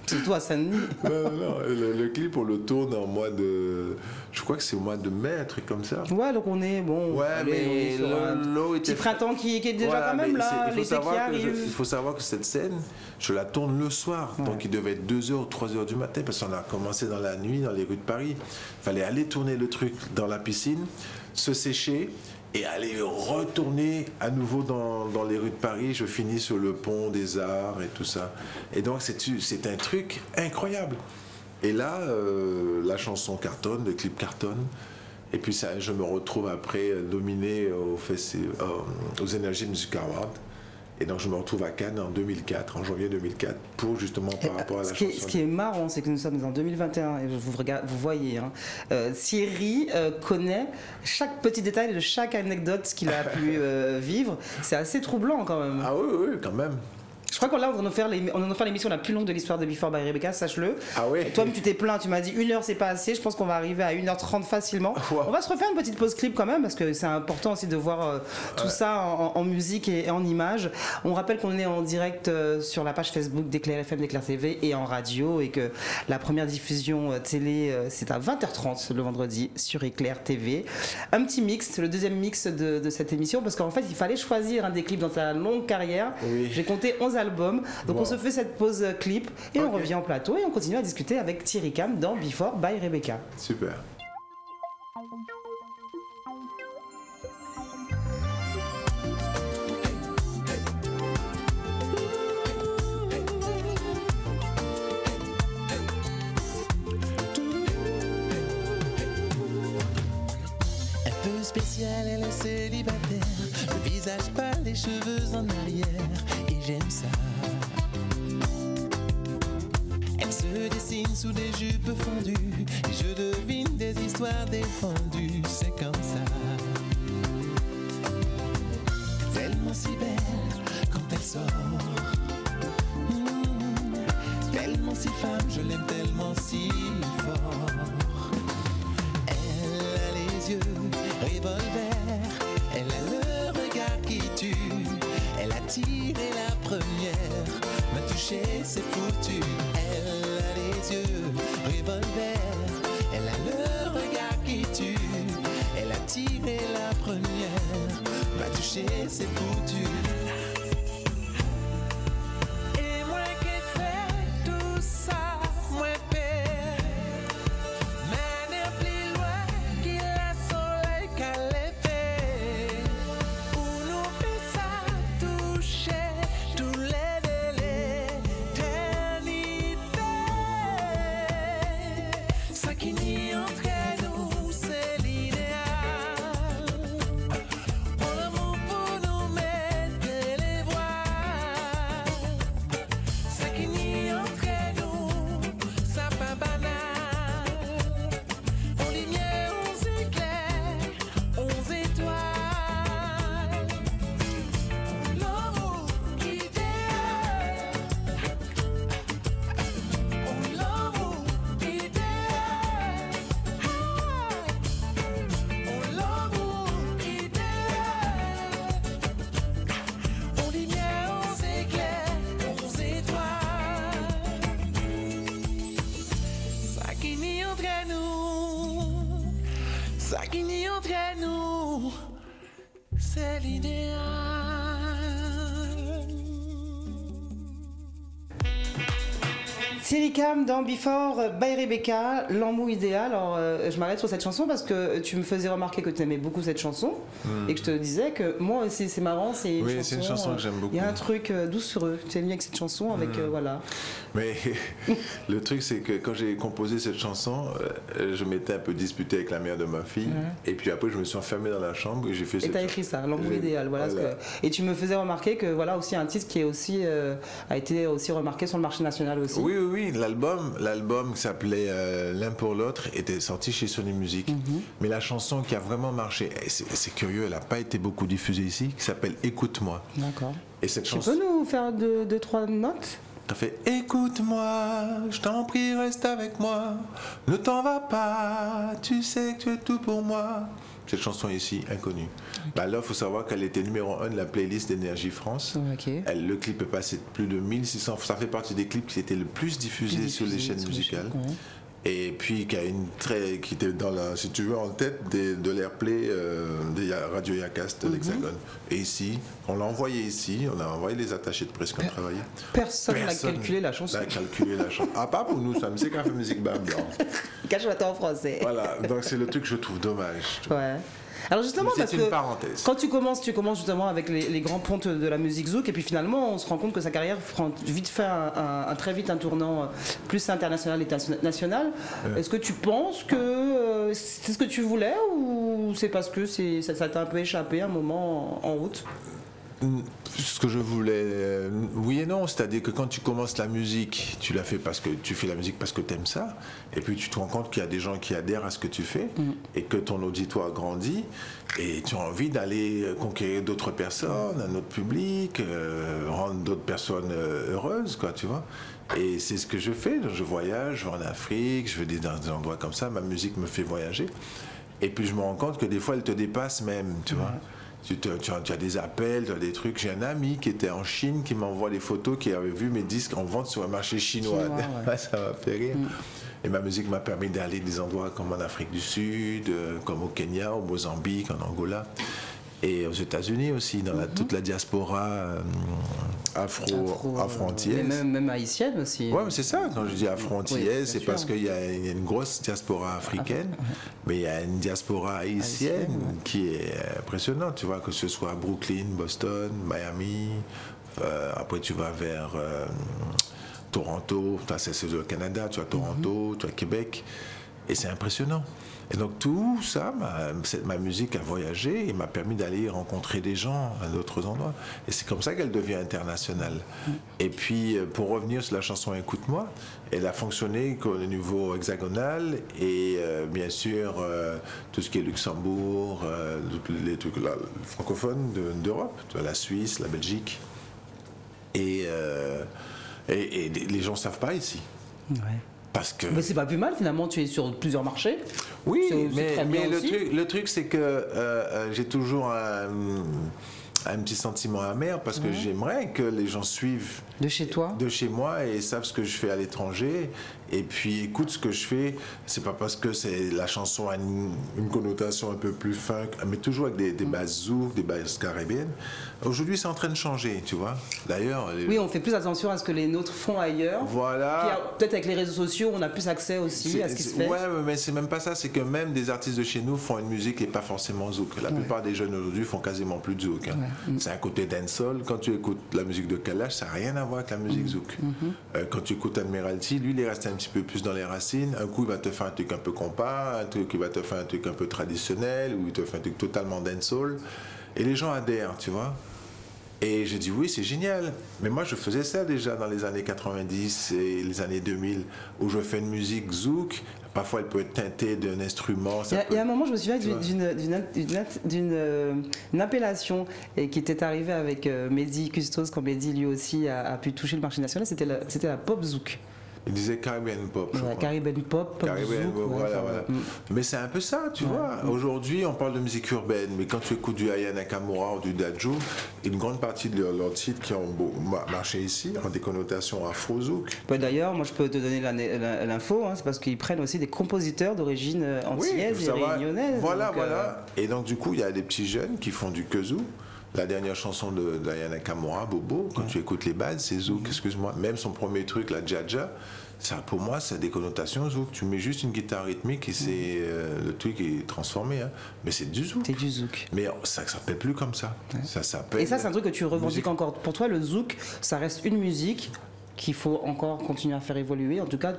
Surtout à Saint-Denis. Non. Le clip, on le tourne en mois de... Je crois que c'est au mois de mai, un truc comme ça. Ouais, donc on est bon. Ouais, mais l'eau était... Petit printemps qui est déjà quand même là, l'été qui arrive. Il faut savoir que cette scène, je la tourne le soir. Ouais. Donc il devait être 2h ou 3h du matin, parce qu'on a commencé dans la nuit, dans les rues de Paris. Il fallait aller tourner le truc dans la piscine, se sécher, et aller retourner à nouveau dans les rues de Paris. Je finis sur le pont des Arts et tout ça. Et donc, c'est un truc incroyable. Et là, la chanson cartonne, le clip cartonne. Et puis, je me retrouve après nominé aux Energy Music Awards. Et donc, je me retrouve à Cannes en 2004, en janvier 2004, pour justement par rapport à la chanson. Ce qui est marrant, c'est que nous sommes en 2021, et vous voyez, hein, Thierry connaît chaque petit détail de chaque anecdote qu'il a pu vivre. C'est assez troublant quand même. Ah oui, quand même. Je crois qu'on là, on va nous faire l'émission la plus longue de l'histoire de Before by Rebecca, sache-le. Ah ouais. Toi-même, tu t'es plaint, tu m'as dit 1 heure, c'est pas assez. Je pense qu'on va arriver à 1h30 facilement. Wow. On va se refaire une petite pause clip quand même, parce que c'est important aussi de voir tout ça en musique et en images. On rappelle qu'on est en direct sur la page Facebook d'Éclair FM, d'Éclair TV et en radio, et que la première diffusion télé, c'est à 20h30 le vendredi sur Éclair TV. Un petit mix, le deuxième mix de cette émission, parce qu'en fait, il fallait choisir un des clips dans sa longue carrière. Oui. J'ai compté 11 albums. Donc Wow. on se fait cette pause clip et on Ok. revient en plateau et on continue à discuter avec Thierry Cam dans Before by Rebecca. Super. Un peu spéciale, elle est célibataire. Le visage pâle, les cheveux en arrière. Et j'aime ça. Elle se dessine sous des jupes fendues. Et je devine des histoires défendues. C'est comme ça. Tellement si belle quand elle sort. Tellement si femme, je l'aime tellement si fort. Elle a les yeux revolver, elle a le regard qui tue. Elle a tiré la première, m'a touché, c'est foutu. Elle a les yeux revolver, elle a le regard qui tue. Elle a tiré la première, m'a touché, c'est foutu. Et moi qui fais tout ça, moi père, mais n'est plus loin qu'il a soleil qu'à l'effet. Où nous fait ça toucher tous les délais d'éternité. Ça qui nie entre nous, c'est l'idéal. Pour l'amour, pour nous mettre les voiles. Ça qui nie entre nous, ça pas banal. On lumière, on éclaire, on étoiles. L'amour idéal. L'amour idéal. L'amour idéal. On lumière, on éclaire, on étoiles. Ça qui nie entre nous, ça qui nie entre nous, c'est l'idéal. Thierry Cam dans Before by Rebecca, l'amour idéal. Alors je m'arrête sur cette chanson parce que tu me faisais remarquer que tu aimais beaucoup cette chanson et que je te disais que moi aussi c'est marrant, c'est Oui, c'est une chanson que j'aime beaucoup. Il y a un truc doucereux, tu es venu avec cette chanson avec voilà. Mais le truc, c'est que quand j'ai composé cette chanson, je m'étais un peu disputé avec la mère de ma fille. Et puis après, je me suis enfermé dans la chambre et j'ai fait Et cette t'as chanson. écrit ça, l'amour J'ai- idéal, voilà. voilà. Et tu me faisais remarquer que voilà aussi un titre qui est aussi a été aussi remarqué sur le marché national aussi. Oui, oui, oui. L'album qui s'appelait L'un pour l'autre était sorti chez Sony Music. Mais la chanson qui a vraiment marché, et c'est curieux, elle n'a pas été beaucoup diffusée ici, qui s'appelle Écoute-moi. D'accord. Et cette Tu chanson, peux nous faire deux, trois notes? t'as fait Écoute-moi, je t'en prie, reste avec moi. Ne t'en va pas, tu sais que tu es tout pour moi. Cette chanson ici, inconnue. Bah là, il faut savoir qu'elle était numéro 1 de la playlist d'Énergie France. Ok. Le clip est passé de plus de 1600. Ça fait partie des clips qui étaient le plus diffusés sur les chaînes musicales. Ouais. Et puis qui était dans la, si tu veux, en tête de l'airplay des Radio Yacast de l'Hexagone. Et ici, on l'a envoyé ici, on a envoyé les attachés de presse qui ont travaillé. Personne n'a calculé la chanson. n'a calculé la chanson. Ah, pas pour nous, ça, mais c'est quand même musique bam blanc. Cache-toi en français. Voilà, donc c'est le truc que je trouve dommage. Ouais. Alors justement, Mais parce c'est que une parenthèse. quand tu commences justement avec les grands pontes de la musique zouk, et puis finalement on se rend compte que sa carrière prend vite fait très vite un tournant plus international et national. Est-ce que tu penses que c'est ce que tu voulais ou c'est parce que ça t'a un peu échappé un moment en route? Ce que je voulais, oui et non, c'est-à-dire que quand tu commences la musique, tu la fais parce que tu fais la musique parce que tu aimes ça, et puis tu te rends compte qu'il y a des gens qui adhèrent à ce que tu fais, et que ton auditoire grandit, et tu as envie d'aller conquérir d'autres personnes, un autre public, rendre d'autres personnes heureuses, quoi, tu vois. Et c'est ce que je fais, je voyage, je vais en Afrique, je vais dans des endroits comme ça, ma musique me fait voyager, et puis je me rends compte que des fois elle te dépasse même, tu vois. Tu as des appels, tu as des trucs. J'ai un ami qui était en Chine qui m'envoie des photos, qui avait vu mes disques en vente sur un marché chinois. Ça m'a fait rire. Et ma musique m'a permis d'aller des endroits comme en Afrique du Sud, comme au Kenya, au Mozambique, en Angola. Et aux États-Unis aussi, dans toute la diaspora afro-antillaise. Même haïtienne aussi. Oui, c'est ça. Quand je dis afro-antillaise, c'est parce qu'il y a une grosse diaspora africaine, mais il y a une diaspora haïtienne qui est impressionnante. Tu vois, que ce soit Brooklyn, Boston, Miami, après tu vas vers Toronto, c'est le Canada, tu as Toronto, tu as Québec, et c'est impressionnant. Et donc tout ça, ma musique a voyagé et m'a permis d'aller rencontrer des gens à d'autres endroits. Et c'est comme ça qu'elle devient internationale. Et puis, pour revenir sur la chanson Écoute-moi, elle a fonctionné au niveau hexagonal et bien sûr, tout ce qui est Luxembourg, les trucs francophones d'Europe, la Suisse, la Belgique. Et les gens ne savent pas ici. Ouais. Mais c'est pas plus mal, finalement, tu es sur plusieurs marchés. Oui, mais le truc c'est que j'ai toujours un petit sentiment amer parce que j'aimerais que les gens suivent de chez toi, de chez moi, et savent ce que je fais à l'étranger, et puis écoute ce que je fais. C'est pas parce que la chanson a une connotation un peu plus funk, mais toujours avec des bases zouk, des bases caribéennes. Aujourd'hui, c'est en train de changer, tu vois. D'ailleurs, oui, on fait plus attention à ce que les nôtres font ailleurs. Voilà. Peut-être avec les réseaux sociaux, on a plus accès aussi à ce qui se fait. Ouais, mais c'est même pas ça. C'est que même des artistes de chez nous font une musique qui n'est pas forcément zouk. La plupart des jeunes aujourd'hui font quasiment plus de zouk. Hein. C'est un côté dancehall. Quand tu écoutes la musique de Kalash, ça n'a rien à voir avec la musique zouk. Quand tu écoutes Admiralty, lui, il est resté un petit peu plus dans les racines. Un coup, il va te faire un truc un peu compas, un truc, il va te faire un truc un peu traditionnel, ou il te fait un truc totalement dancehall. Et les gens adhèrent, tu vois. Et j'ai dit oui, c'est génial. Mais moi, je faisais ça déjà dans les années 90 et les années 2000, où je fais une musique zouk. Parfois, elle peut être teintée d'un instrument. Il y a un moment, je me souviens d'une appellation qui était arrivée avec Mehdi Custos, quand Mehdi lui aussi a pu toucher le marché national. C'était la pop zouk. Il disait Caribbean Pop. Caribbean Pop, Caribbean Pop, voilà. Mais c'est un peu ça, tu vois. Aujourd'hui, on parle de musique urbaine, mais quand tu écoutes du Aya Nakamura ou du Dadju, une grande partie de leurs titres qui ont marché ici ont des connotations afro-zouk. D'ailleurs, moi je peux te donner l'info, c'est parce qu'ils prennent aussi des compositeurs d'origine antillaise et réunionnaise. Voilà. Et donc, du coup, il y a des petits jeunes qui font du kazoo. La dernière chanson d'Aya Nakamura, Bobo, quand tu écoutes les bases, c'est zouk, excuse-moi. Même son premier truc, la Dja, ça, pour moi, ça a des connotations zouk. Tu mets juste une guitare rythmique et le truc est transformé. Hein. Mais c'est du zouk. C'est du zouk. Mais ça ne s'appelle plus comme ça. Ça s'appelle. Et ça, c'est un truc que tu revendiques encore. Pour toi, le zouk, ça reste une musique qu'il faut encore continuer à faire évoluer. En tout cas,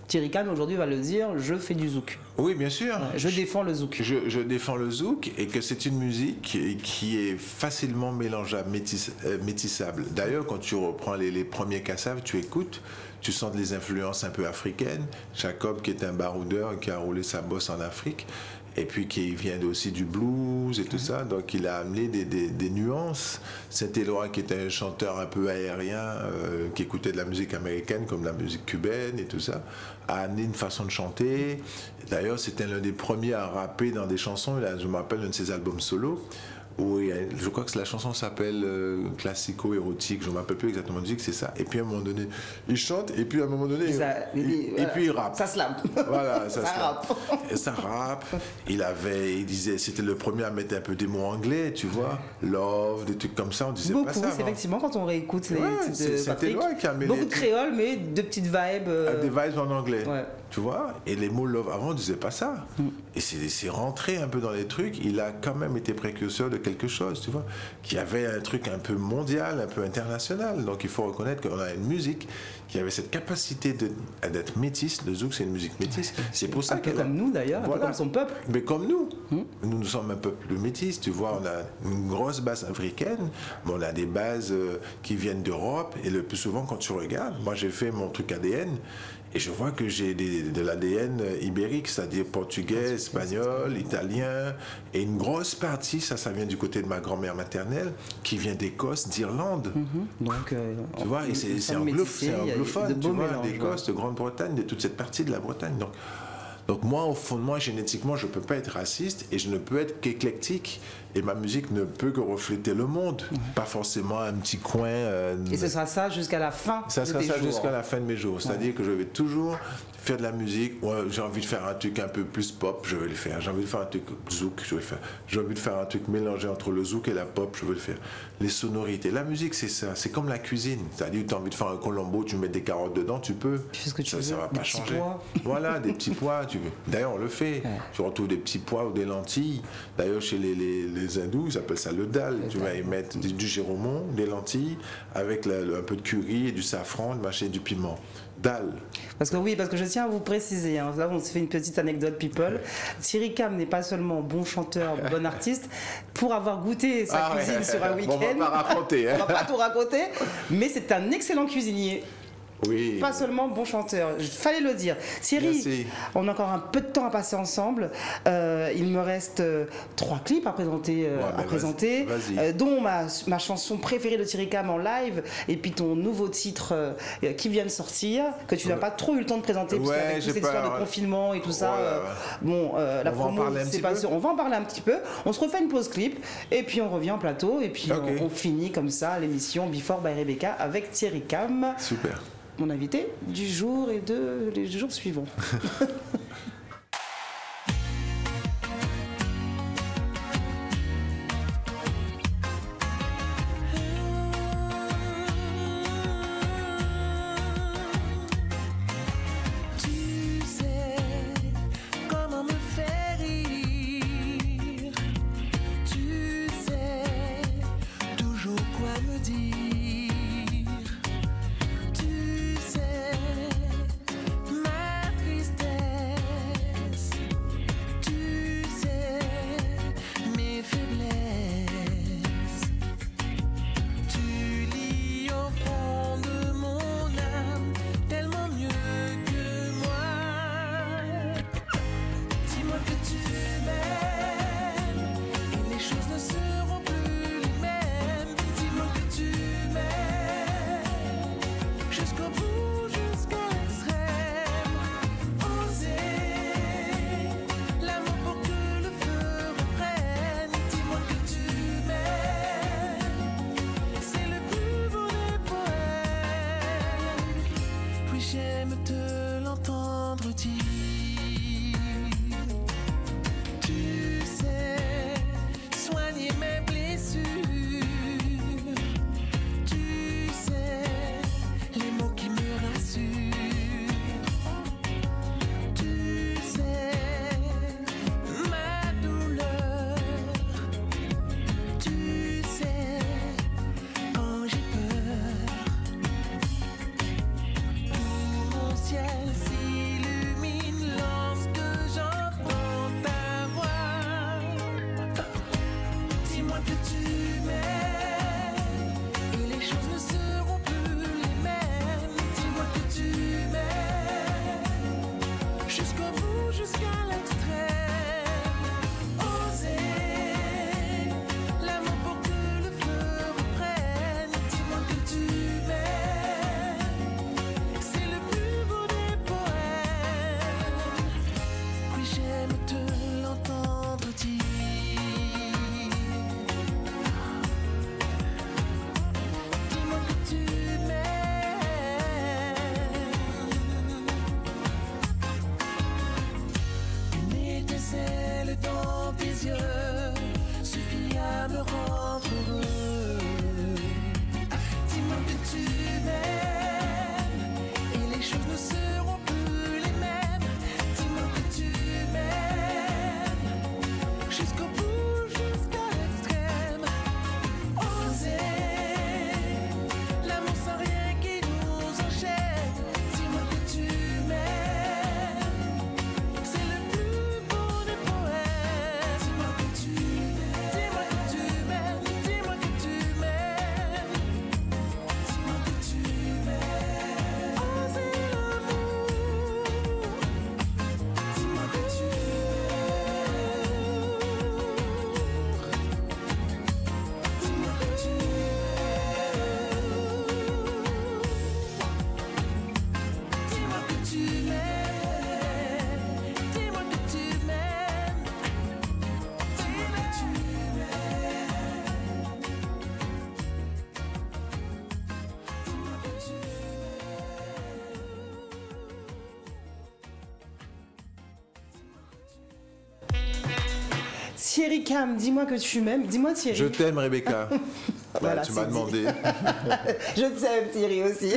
Thierry Khan aujourd'hui va le dire, je fais du zouk. Oui, bien sûr. Je défends le zouk. Je défends le zouk, et que c'est une musique qui est facilement mélangeable, métissable. D'ailleurs, quand tu reprends les premiers Kassav, tu écoutes, tu sens les influences un peu africaines. Jacob, qui est un baroudeur, qui a roulé sa bosse en Afrique, et puis qui vient aussi du blues et tout ça, donc il a amené des nuances. Saint-Éloi, qui était un chanteur un peu aérien, qui écoutait de la musique américaine comme la musique cubaine et tout ça, a amené une façon de chanter. D'ailleurs, c'était l'un des premiers à rapper dans des chansons. Je me rappelle un de ses albums solo, où je crois que la chanson s'appelle Classico-érotique, je ne me rappelle plus exactement du titre, c'est ça. Et puis à un moment donné, il chante, et puis à un moment donné, et puis il rappe. Ça slappe. Voilà, ça rappe. Et ça rappe. Il disait, c'était le premier à mettre un peu des mots anglais, tu vois, love, des trucs comme ça, on disait beaucoup, pas ça. C'est effectivement quand on réécoute les titres de Patrick, beaucoup de créole, mais de petites vibes. Des vibes en anglais. Ouais. tu vois. Et les mots love, avant, on disait pas ça. Et c'est rentré un peu dans les trucs. Il a quand même été précurseur de quelque chose, tu vois, qui avait un truc un peu mondial, un peu international. Donc il faut reconnaître qu'on a une musique qui avait cette capacité d'être métisse. Le zouk, c'est une musique métisse. C'est pour ça Un peu comme nous d'ailleurs, un peu comme son peuple. Mais comme nous. Nous sommes un peuple métis, tu vois. On a une grosse base africaine, mais on a des bases qui viennent d'Europe. Et le plus souvent, quand tu regardes, moi j'ai fait mon truc ADN. Et je vois que j'ai de l'ADN ibérique, c'est-à-dire portugais, espagnol, italien. Et une grosse partie, ça vient du côté de ma grand-mère maternelle, qui vient d'Écosse, d'Irlande. Donc, tu vois, et c'est anglophone, tu vois, d'Écosse, de Grande-Bretagne, de toute cette partie de la Bretagne. Donc moi, au fond de moi, génétiquement, je ne peux pas être raciste et je ne peux être qu'éclectique. Et ma musique ne peut que refléter le monde, pas forcément un petit coin. Et ce sera ça jusqu'à la fin ça de sera tes ça jours. Jusqu'à la fin de mes jours. C'est-à-dire que je vais toujours faire de la musique. Ouais, j'ai envie de faire un truc un peu plus pop, je vais le faire. J'ai envie de faire un truc zouk, je vais le faire. J'ai envie de faire un truc mélangé entre le zouk et la pop, je vais le faire. Les sonorités. La musique, c'est ça. C'est comme la cuisine. C'est-à-dire que tu as envie de faire un colombo, tu mets des carottes dedans, tu peux. Tu fais ce que tu veux. Ça va pas petits changer. pois. Voilà, des petits pois. D'ailleurs, on le fait. Ouais. Tu retrouves des petits pois ou des lentilles. D'ailleurs, chez les hindous, ils appellent ça le dal. Tu vas y mettre du géromon, des lentilles, avec un peu de curry et du safran, du piment. Dal. Parce que je tiens à vous préciser, hein, là on se fait une petite anecdote people. Thierry Cam n'est pas seulement bon chanteur, bon artiste, pour avoir goûté sa cuisine sur un week-end. On va pas raconter. On va pas tout raconter, mais c'est un excellent cuisinier. Oui. Pas seulement bon chanteur, il fallait le dire. Thierry, Merci. on a encore un peu de temps à passer ensemble. Il me reste 3 clips à présenter, vas-y. Dont ma chanson préférée de Thierry Cam en live, et puis ton nouveau titre qui vient de sortir, que tu n'as pas trop eu le temps de présenter, parce qu'avec toutes ces histoires de confinement et tout ça, la promo, c'est pas sûr. On va en parler un petit peu. On se refait une pause clip, et puis on revient en plateau, et puis on finit comme ça l'émission Before by Rebecca avec Thierry Cam. Super. Mon invité du jour et les jours suivants. Tu sais comment me faire rire. Tu sais toujours quoi me dire. Tu sais ma tristesse. Thierry Cam, dis-moi que tu m'aimes. Dis-moi Thierry. Je t'aime, Rebecca. Voilà, tu m'as c'est dit. demandé. Je t'aime Thierry aussi.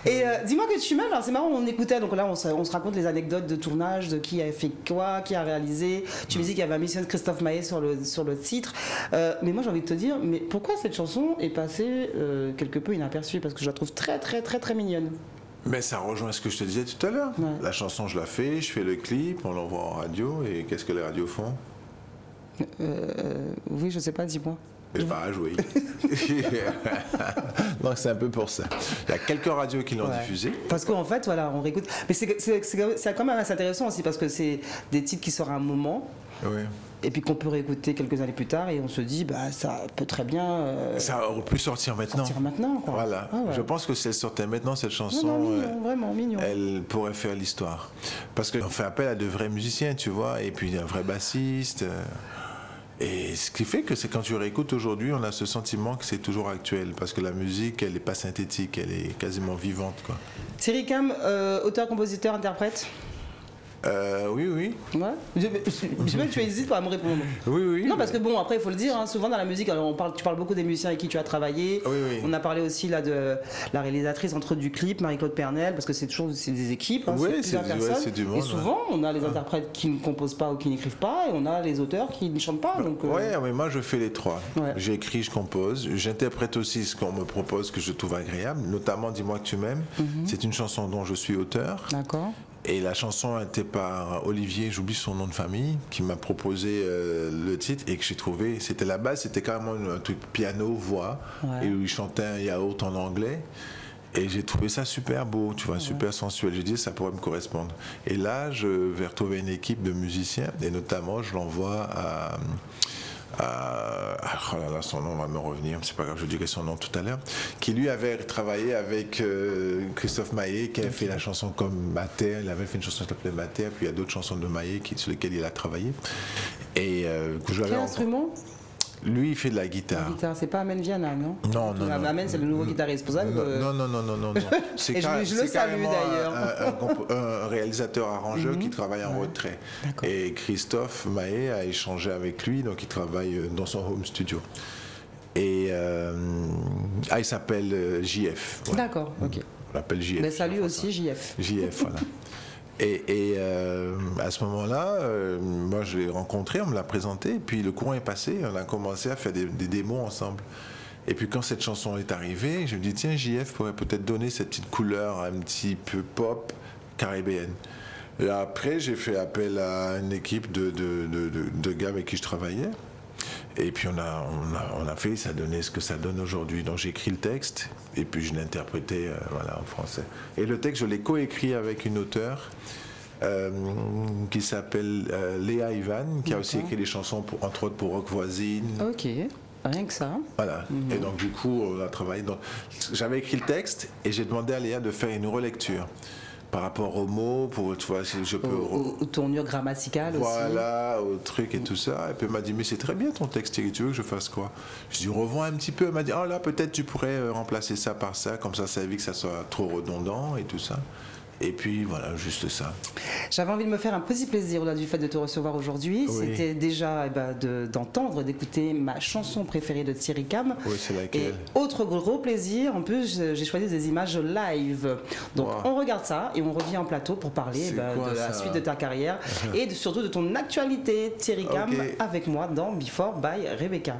Et dis-moi que tu m'aimes. Alors c'est marrant, on écoutait, donc là on se raconte les anecdotes de tournage, de qui a fait quoi, qui a réalisé. Tu me dis qu'il y avait un mission de Christophe Maé sur le titre. Mais moi j'ai envie de te dire, mais pourquoi cette chanson est passée quelque peu inaperçue? Parce que je la trouve très très très très mignonne. Mais ça rejoint ce que je te disais tout à l'heure. Ouais. La chanson, je la fais, je fais le clip, on l'envoie en radio, et qu'est-ce que les radios font? Oui, je sais pas, dis-moi. Et pas à jouer. Donc c'est un peu pour ça. Il y a quelques radios qui l'ont diffusé. Parce qu'en fait, voilà, on réécoute. Mais c'est quand même assez intéressant aussi parce que c'est des titres qui sortent à un moment. Oui. Et puis qu'on peut réécouter quelques années plus tard et on se dit, bah ça peut très bien. Ça aurait pu sortir maintenant. Sortir maintenant, quoi. Voilà. Ah ouais. Je pense que si elle sortait maintenant, cette chanson, Non, mignon, vraiment mignon. elle pourrait faire l'histoire. Parce qu'on fait appel à de vrais musiciens, tu vois, et puis un vrai bassiste. Et ce qui fait que c'est quand tu réécoutes aujourd'hui, on a ce sentiment que c'est toujours actuel. Parce que la musique, elle n'est pas synthétique, elle est quasiment vivante, quoi. Thierry Cam, auteur, compositeur, interprète. Oui. Ouais. Je sais pas que tu hésites pas à me répondre. Oui. Non, parce que bon, après, il faut le dire, hein, souvent dans la musique, alors tu parles beaucoup des musiciens avec qui tu as travaillé. Oui. On a parlé aussi là de la réalisatrice entre du clip, Marie-Claude Pernel, parce que c'est des équipes, hein, Oui, c'est plusieurs personnes. c'est du monde, et souvent, on a les interprètes qui ne composent pas ou qui n'écrivent pas, et on a les auteurs qui ne chantent pas. Donc, Oui, mais moi je fais les trois. Ouais. J'écris, je compose, j'interprète aussi ce qu'on me propose que je trouve agréable, notamment Dis-moi que tu m'aimes. C'est une chanson dont je suis auteur. D'accord. Et la chanson a été par Olivier, j'oublie son nom de famille, qui m'a proposé le titre et que j'ai trouvé, c'était la base, c'était carrément un truc piano, voix, et où il chantait un yaourt en anglais. Et j'ai trouvé ça super beau, tu vois, super sensuel. J'ai dit, ça pourrait me correspondre. Et là, je vais retrouver une équipe de musiciens, et notamment, je l'envoie oh là là, son nom va me revenir, c'est pas grave, je dirai son nom tout à l'heure, qui lui avait travaillé avec Christophe Maé, qui avait fait la chanson comme Ma Terre, il avait fait une chanson qui s'appelait Ma Terre, puis il y a d'autres chansons de Maé sur lesquelles il a travaillé. Et que je Quel instrument? Lui, il fait de la guitare. La guitare, c'est pas Amen Viana, non? Non. Amen, c'est le nouveau guitariste, pour ça que... Non. C'est Et je le salue, d'ailleurs. un réalisateur arrangeur qui travaille en retrait. D'accord. Et Christophe Maé a échangé avec lui, donc il travaille dans son home studio. Et il s'appelle JF. Voilà. D'accord, ok. On l'appelle JF. Mais salut aussi JF. JF, voilà. Et à ce moment-là, moi je l'ai rencontré, on me l'a présenté, et puis le courant est passé, on a commencé à faire des démos ensemble. Et puis quand cette chanson est arrivée, je me dis tiens, JF pourrait peut-être donner cette petite couleur un petit peu pop caribéenne. Et après, j'ai fait appel à une équipe de gars avec qui je travaillais. Et puis on a fait, ça donnait ce que ça donne aujourd'hui. Donc j'ai écrit le texte et puis je l'ai interprété en français. Et le texte, je l'ai coécrit avec une auteure qui s'appelle Léa Ivan, qui a aussi écrit des chansons, entre autres pour Rock Voisine. Ok, rien que ça. Voilà. Et donc du coup, on a travaillé. J'avais écrit le texte et j'ai demandé à Léa de faire une relecture. Par rapport aux mots, pour, tu vois, si je peux... Aux tournures grammaticales aussi. Voilà, au truc et tout ça. Et puis elle m'a dit, mais c'est très bien ton texte, Thierry, tu veux que je fasse quoi? Je dis, revois un petit peu. Elle m'a dit, oh là, peut-être tu pourrais remplacer ça par ça, comme ça évite que ça soit trop redondant et tout ça. Et puis voilà, juste ça. J'avais envie de me faire un petit plaisir là, du fait de te recevoir aujourd'hui. Oui. C'était déjà d'entendre, d'écouter ma chanson préférée de Thierry Cam. Oui, c'est laquelle? Et autre gros plaisir, en plus j'ai choisi des images live. Donc on regarde ça et on revient en plateau pour parler de la suite de ta carrière et surtout de ton actualité, Thierry Cam, avec moi dans Before by Rebecca.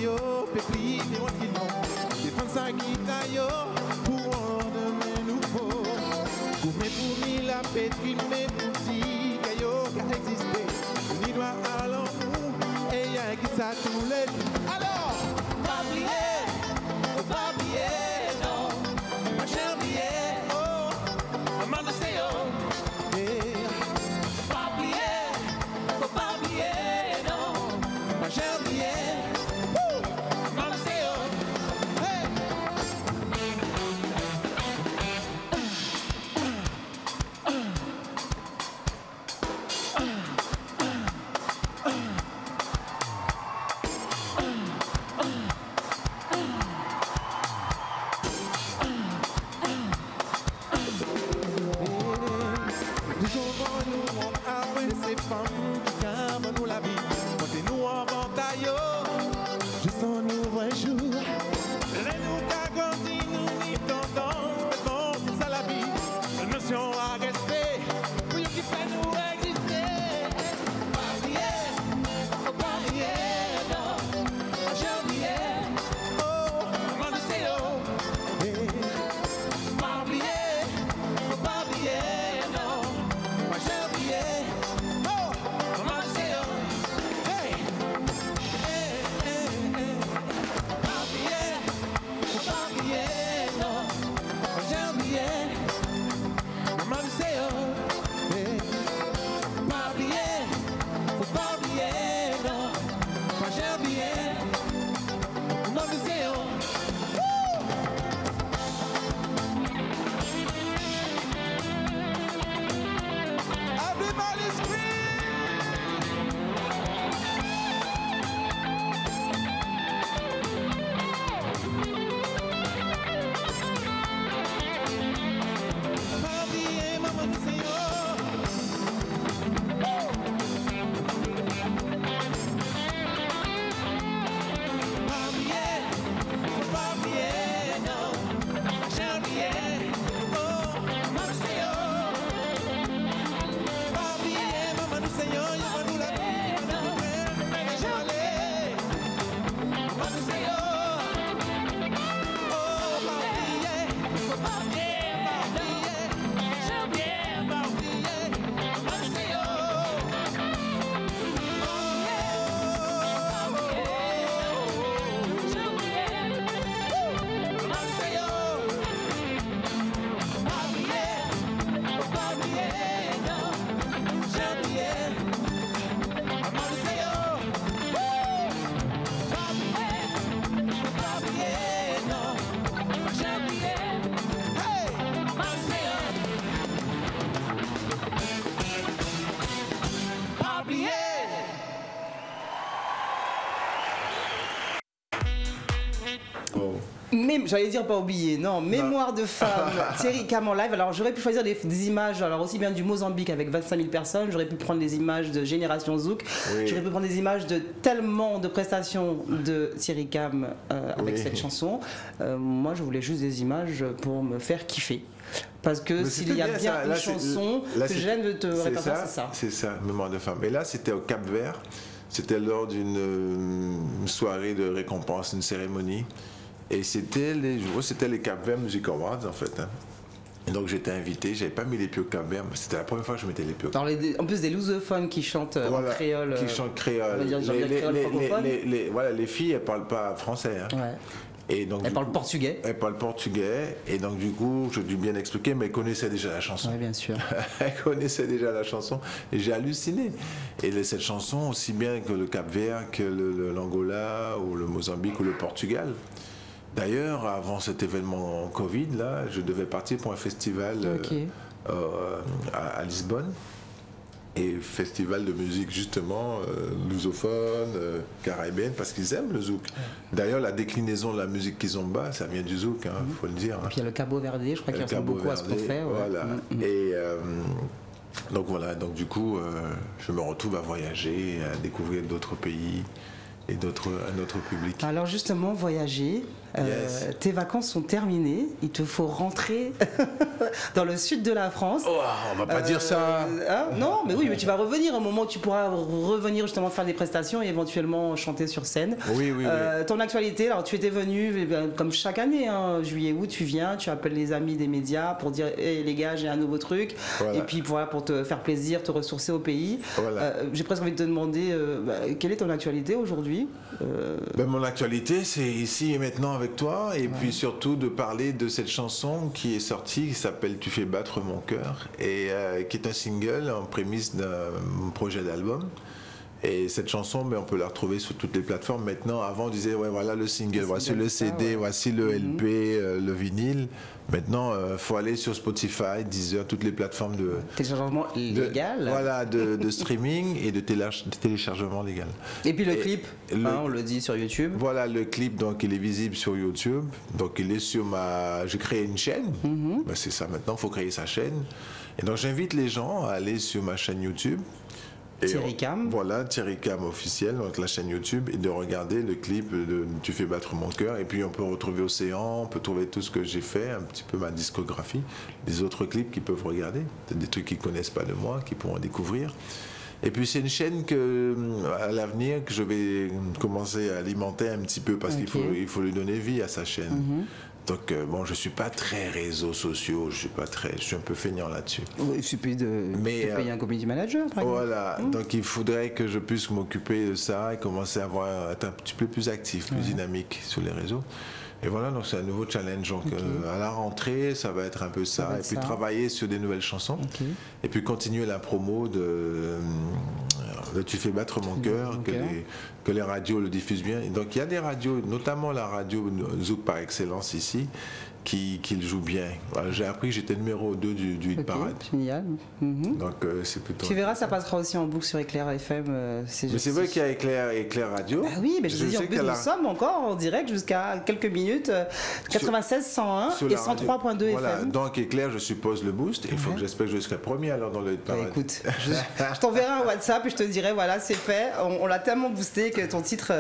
yo, pépli, des mots qui n'ont. Des fans à qui taillot, pour un demain nouveau. Pour mes pourris, la pétrie, mes petits caillots qui a existé. On y doit à l'amour, et y a qui ça tous les jours. Alors, pas oublier, faut pas oublier, non. Ma chère billet, oh, maman de Séo. Pas oublier, faut pas oublier, non. Ma chère billet, maman de Séo. Hey! J'allais dire pas oublier, non, Mémoire de femme, Thierry Cam en live. Alors j'aurais pu choisir des images, alors aussi bien du Mozambique avec 25 000 personnes, j'aurais pu prendre des images de Génération Zouk, oui. J'aurais pu prendre des images de tellement de prestations de Thierry Cam avec cette chanson. Moi je voulais juste des images pour me faire kiffer. Parce que s'il y a bien une chanson que j'aime de te répertorier, c'est ça. C'est ça, Mémoire de femme. Et là c'était au Cap-Vert, c'était lors d'une soirée de récompense, une cérémonie. Et c'était les Cap-Vert Music Awards en fait. Hein. Et donc j'étais invité, j'avais pas mis les pieds au Cap-Vert, mais c'était la première fois que je mettais les pieds au Cap-Vert. En plus des lusophones qui chantent en créole. Qui chantent créole. Les filles, elles parlent pas français. Hein. Ouais. Et donc, elles parlent portugais. Elles parlent portugais. Et donc du coup, je dû bien expliquer, mais elles connaissaient déjà la chanson. Oui, bien sûr. Elles connaissaient déjà la chanson. Et j'ai halluciné. Et cette chanson, aussi bien que le Cap-Vert, que l'Angola, ou le Mozambique, ou le Portugal. D'ailleurs, avant cet événement Covid, là, je devais partir pour un festival à Lisbonne. Et festival de musique, justement, lusophone, caribéenne, parce qu'ils aiment le zouk. D'ailleurs, la déclinaison de la musique kizomba, ça vient du zouk, hein, faut le dire. Et puis il y a le Cabo Verde, je crois qu'il ressemble beaucoup à ce qu'on fait. Ouais. Voilà. Et donc du coup, je me retrouve à voyager, à découvrir d'autres pays. Et un autre public. Alors justement, voyager, Tes vacances sont terminées, il te faut rentrer dans le sud de la France. Oh, on va pas dire ça. Non, mais oui, mais tu vas revenir au moment où tu pourras revenir justement faire des prestations et éventuellement chanter sur scène. Oui. Ton actualité, alors tu étais venu comme chaque année, hein, juillet, août, tu viens, tu appelles les amis des médias pour dire hey, les gars, j'ai un nouveau truc. Voilà. Et puis voilà, pour te faire plaisir, te ressourcer au pays. Voilà. J'ai presque envie de te demander quelle est ton actualité aujourd'hui? Mon actualité, c'est ici et maintenant avec toi, et puis surtout de parler de cette chanson qui est sortie, qui s'appelle Tu fais battre mon cœur, et qui est un single en prémisse d'un projet d'album. Et cette chanson, on peut la retrouver sur toutes les plateformes maintenant. Avant, on disait, ouais, voilà le single, voici le CD, voici le LP, le vinyle. Maintenant, il faut aller sur Spotify, Deezer, toutes les plateformes de téléchargement légal. Voilà, de streaming et de téléchargement légal. Et puis le clip, on le dit sur YouTube. Voilà, le clip, donc il est visible sur YouTube. Donc il est sur j'ai créé une chaîne. C'est ça, maintenant, il faut créer sa chaîne. Et donc j'invite les gens à aller sur ma chaîne YouTube. Thierry Cam. Voilà, Thierry Cam officiel, donc la chaîne YouTube, et de regarder le clip de Tu fais battre mon cœur. Et puis on peut retrouver Océan, on peut trouver tout ce que j'ai fait, un petit peu ma discographie, des autres clips qu'ils peuvent regarder, des trucs qu'ils ne connaissent pas de moi, qu'ils pourront découvrir. Et puis c'est une chaîne que, à l'avenir, que je vais commencer à alimenter un petit peu parce qu'il faut lui donner vie à sa chaîne. Donc je suis pas très réseaux sociaux, je suis un peu feignant là-dessus. Il suffit de payer un community manager, par exemple. Voilà, donc il faudrait que je puisse m'occuper de ça et commencer à être un petit peu plus actif, plus dynamique sur les réseaux. Et voilà, donc c'est un nouveau challenge. Donc à la rentrée, ça va être un peu ça. Et puis travailler sur des nouvelles chansons. Et puis continuer la promo de Tu fais battre mon cœur, que les radios le diffusent bien. Et donc il y a des radios, notamment la radio Zouk par excellence ici, qui le joue bien. Voilà, j'ai appris que j'étais numéro 2 du hit parade. Génial. Donc c'est plutôt. Tu verras, ça passera aussi en boucle sur Éclair FM. Mais c'est vrai qu'il y a Éclair Radio. Ah oui, mais je te dis, en plus, nous sommes encore en direct jusqu'à quelques minutes. 96, 101 et 103.2 voilà. FM. Donc Éclair, je suppose, le boost. Il faut que j'espère que je serai premier alors dans le hit parade. Écoute, je t'enverrai un WhatsApp et je te dirai, voilà, c'est fait. On l'a tellement boosté que ton titre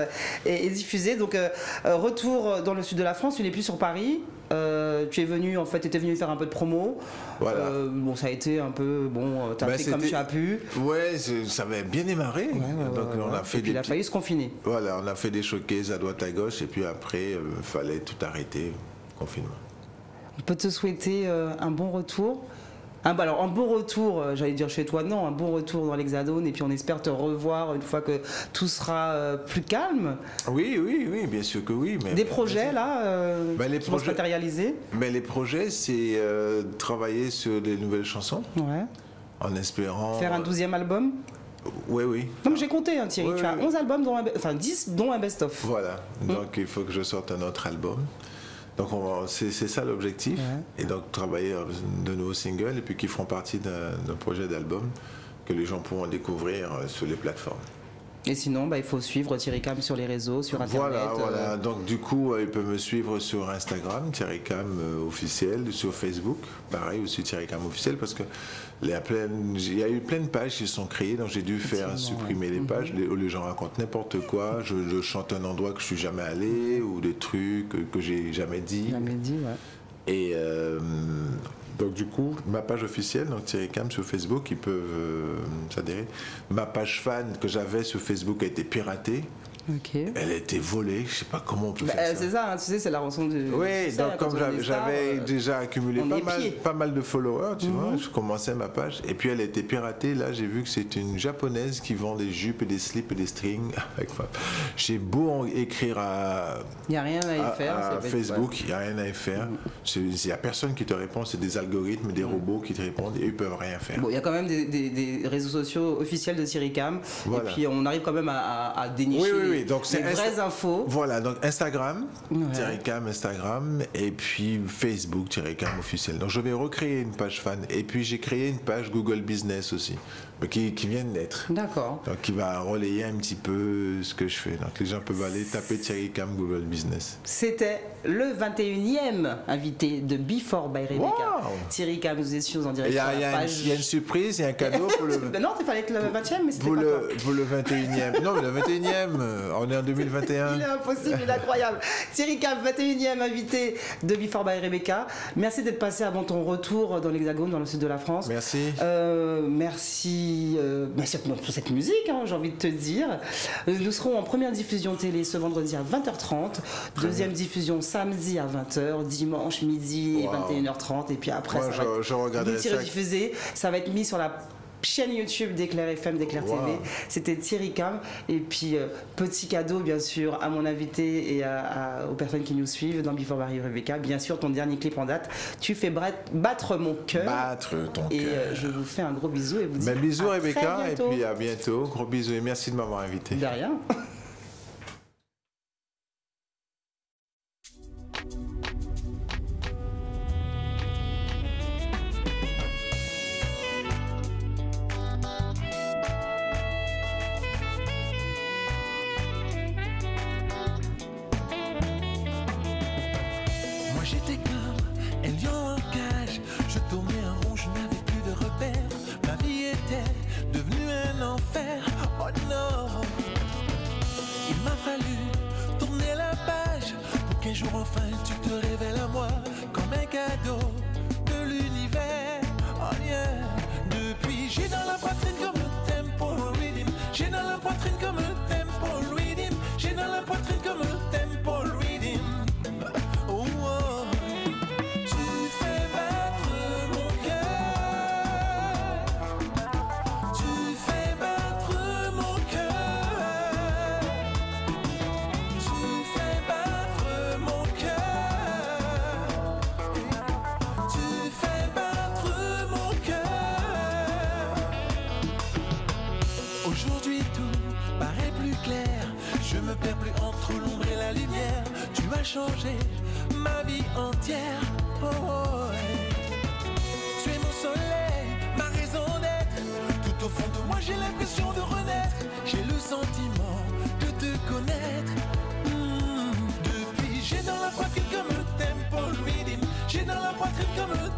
est diffusé. Donc, retour dans le sud de la France, tu n'es plus sur Paris. Tu es venu, en fait, tu étais venu faire un peu de promo. Voilà. Ça a été un peu, tu as fait comme tu as pu. Ouais, ça avait bien démarré. Donc on a fait et puis il a fallu se confiner. Voilà, on a fait des showcases à droite à gauche et puis après, il fallait tout arrêter, confinement. On peut te souhaiter un bon retour. Alors un bon retour, j'allais dire chez toi, non, un bon retour dans l'Hexagone et puis on espère te revoir une fois que tout sera plus calme. Oui, bien sûr que oui. Mais des projets là qui vont se matérialiser? Mais les projets, c'est travailler sur des nouvelles chansons. Ouais. En espérant... Faire un 12e album? Oui. Comme j'ai compté, hein, Thierry, tu as 11 albums, 10 dont un best-of. Voilà, donc il faut que je sorte un autre album. Donc c'est ça l'objectif, et donc travailler de nouveaux singles et puis qui feront partie d'un projet d'album que les gens pourront découvrir sur les plateformes. Et sinon, il faut suivre Thierry Cam sur les réseaux, sur Internet. Voilà. Donc du coup, il peut me suivre sur Instagram, Thierry Cam officiel, sur Facebook, pareil aussi Thierry Cam officiel, parce que il y a eu plein de pages qui sont créées, donc j'ai dû supprimer les pages où les gens racontent n'importe quoi. Je chante un endroit que je suis jamais allé ou des trucs que j'ai jamais dit. Et donc du coup, ma page officielle, donc Thierry Cam sur Facebook, ils peuvent s'adhérer. Ma page fan que j'avais sur Facebook a été piratée. Elle a été volée, je sais pas comment on peut faire ça. C'est ça, tu sais, c'est la rançon du... Oui, donc comme j'avais déjà accumulé pas mal de followers, tu vois, je commençais ma page, et puis elle a été piratée. Là, j'ai vu que c'est une japonaise qui vend des jupes et des slips et des strings. J'ai beau écrire il n'y a rien à y faire, à Facebook, il n'y a rien à y faire. Il n'y a personne qui te répond, c'est des algorithmes, des robots qui te répondent, et eux, ils peuvent rien faire. Il y a quand même des réseaux sociaux officiels de Thierry Cam, et puis on arrive quand même à dénicher donc c'est les vraies infos. Voilà, donc Instagram, Thierry Cam Instagram, et puis Facebook, Thierry Cam officiel. Donc je vais recréer une page fan, et puis j'ai créé une page Google Business aussi. qui vient de naître. D'accord. Donc, qui va relayer un petit peu ce que je fais. Donc, les gens peuvent aller taper Thierry Cam Google Business. C'était le 21e invité de Before by Rebecca. Wow. Thierry Cam, nous étions en direct Il y sur a la page. il y a une surprise, il y a un cadeau pour le... Non, il fallait être le 20e, mais c'était Pour pas toi. pour le 21e. Non, mais le 21e, on est en 2021. Il est impossible, il est incroyable. Thierry Cam, 21e invité de Before by Rebecca. Merci d'être passé avant ton retour dans l'Hexagone, dans le sud de la France. Merci. Merci pour cette musique, hein, j'ai envie de te dire. Nous serons en première diffusion télé ce vendredi à 20h30, deuxième diffusion samedi à 20h, dimanche midi et 21h30, et puis après Moi, je regarderai ça. diffusé. Ça va être mis sur la chaîne YouTube d'Éclair FM, d'Éclair TV. C'était Thierry Cam. Et puis, petit cadeau, bien sûr, à mon invité et aux personnes qui nous suivent dans Before by Rebecca. Bien sûr, ton dernier clip en date, Tu fais battre mon cœur. Battre ton cœur. Et je vous fais un gros bisou et vous dis Bisous à Rebecca, très et bientôt. puis à bientôt. Gros bisous et merci de m'avoir invité. De rien. J'étais comme un lion en cage, je tournais en rond, je n'avais plus de repères. Ma vie était devenue un enfer, oh non. Il m'a fallu tourner la page pour qu'un jour enfin tu te révèles à moi comme un cadeau de l'univers, oh yeah. Depuis j'ai dans la poitrine comme le tempo rhythm, j'ai dans la poitrine comme le tempo rhythm, j'ai dans la poitrine comme le tempo rhythm. Oh, oh. Tu fais battre mon cœur. Tu fais battre mon cœur. Tu fais battre mon cœur. Tu fais battre mon cœur. Aujourd'hui tout paraît plus clair. Je me perds plus entre l'ombre et la lumière. Tu as changé ma vie entière. Oh, oh, ouais. Tu es mon soleil, ma raison d'être. Tout au fond de moi j'ai l'impression de renaître. J'ai le sentiment de te connaître. Depuis j'ai dans la poitrine comme le tempo rhythm. J'ai dans la poitrine comme le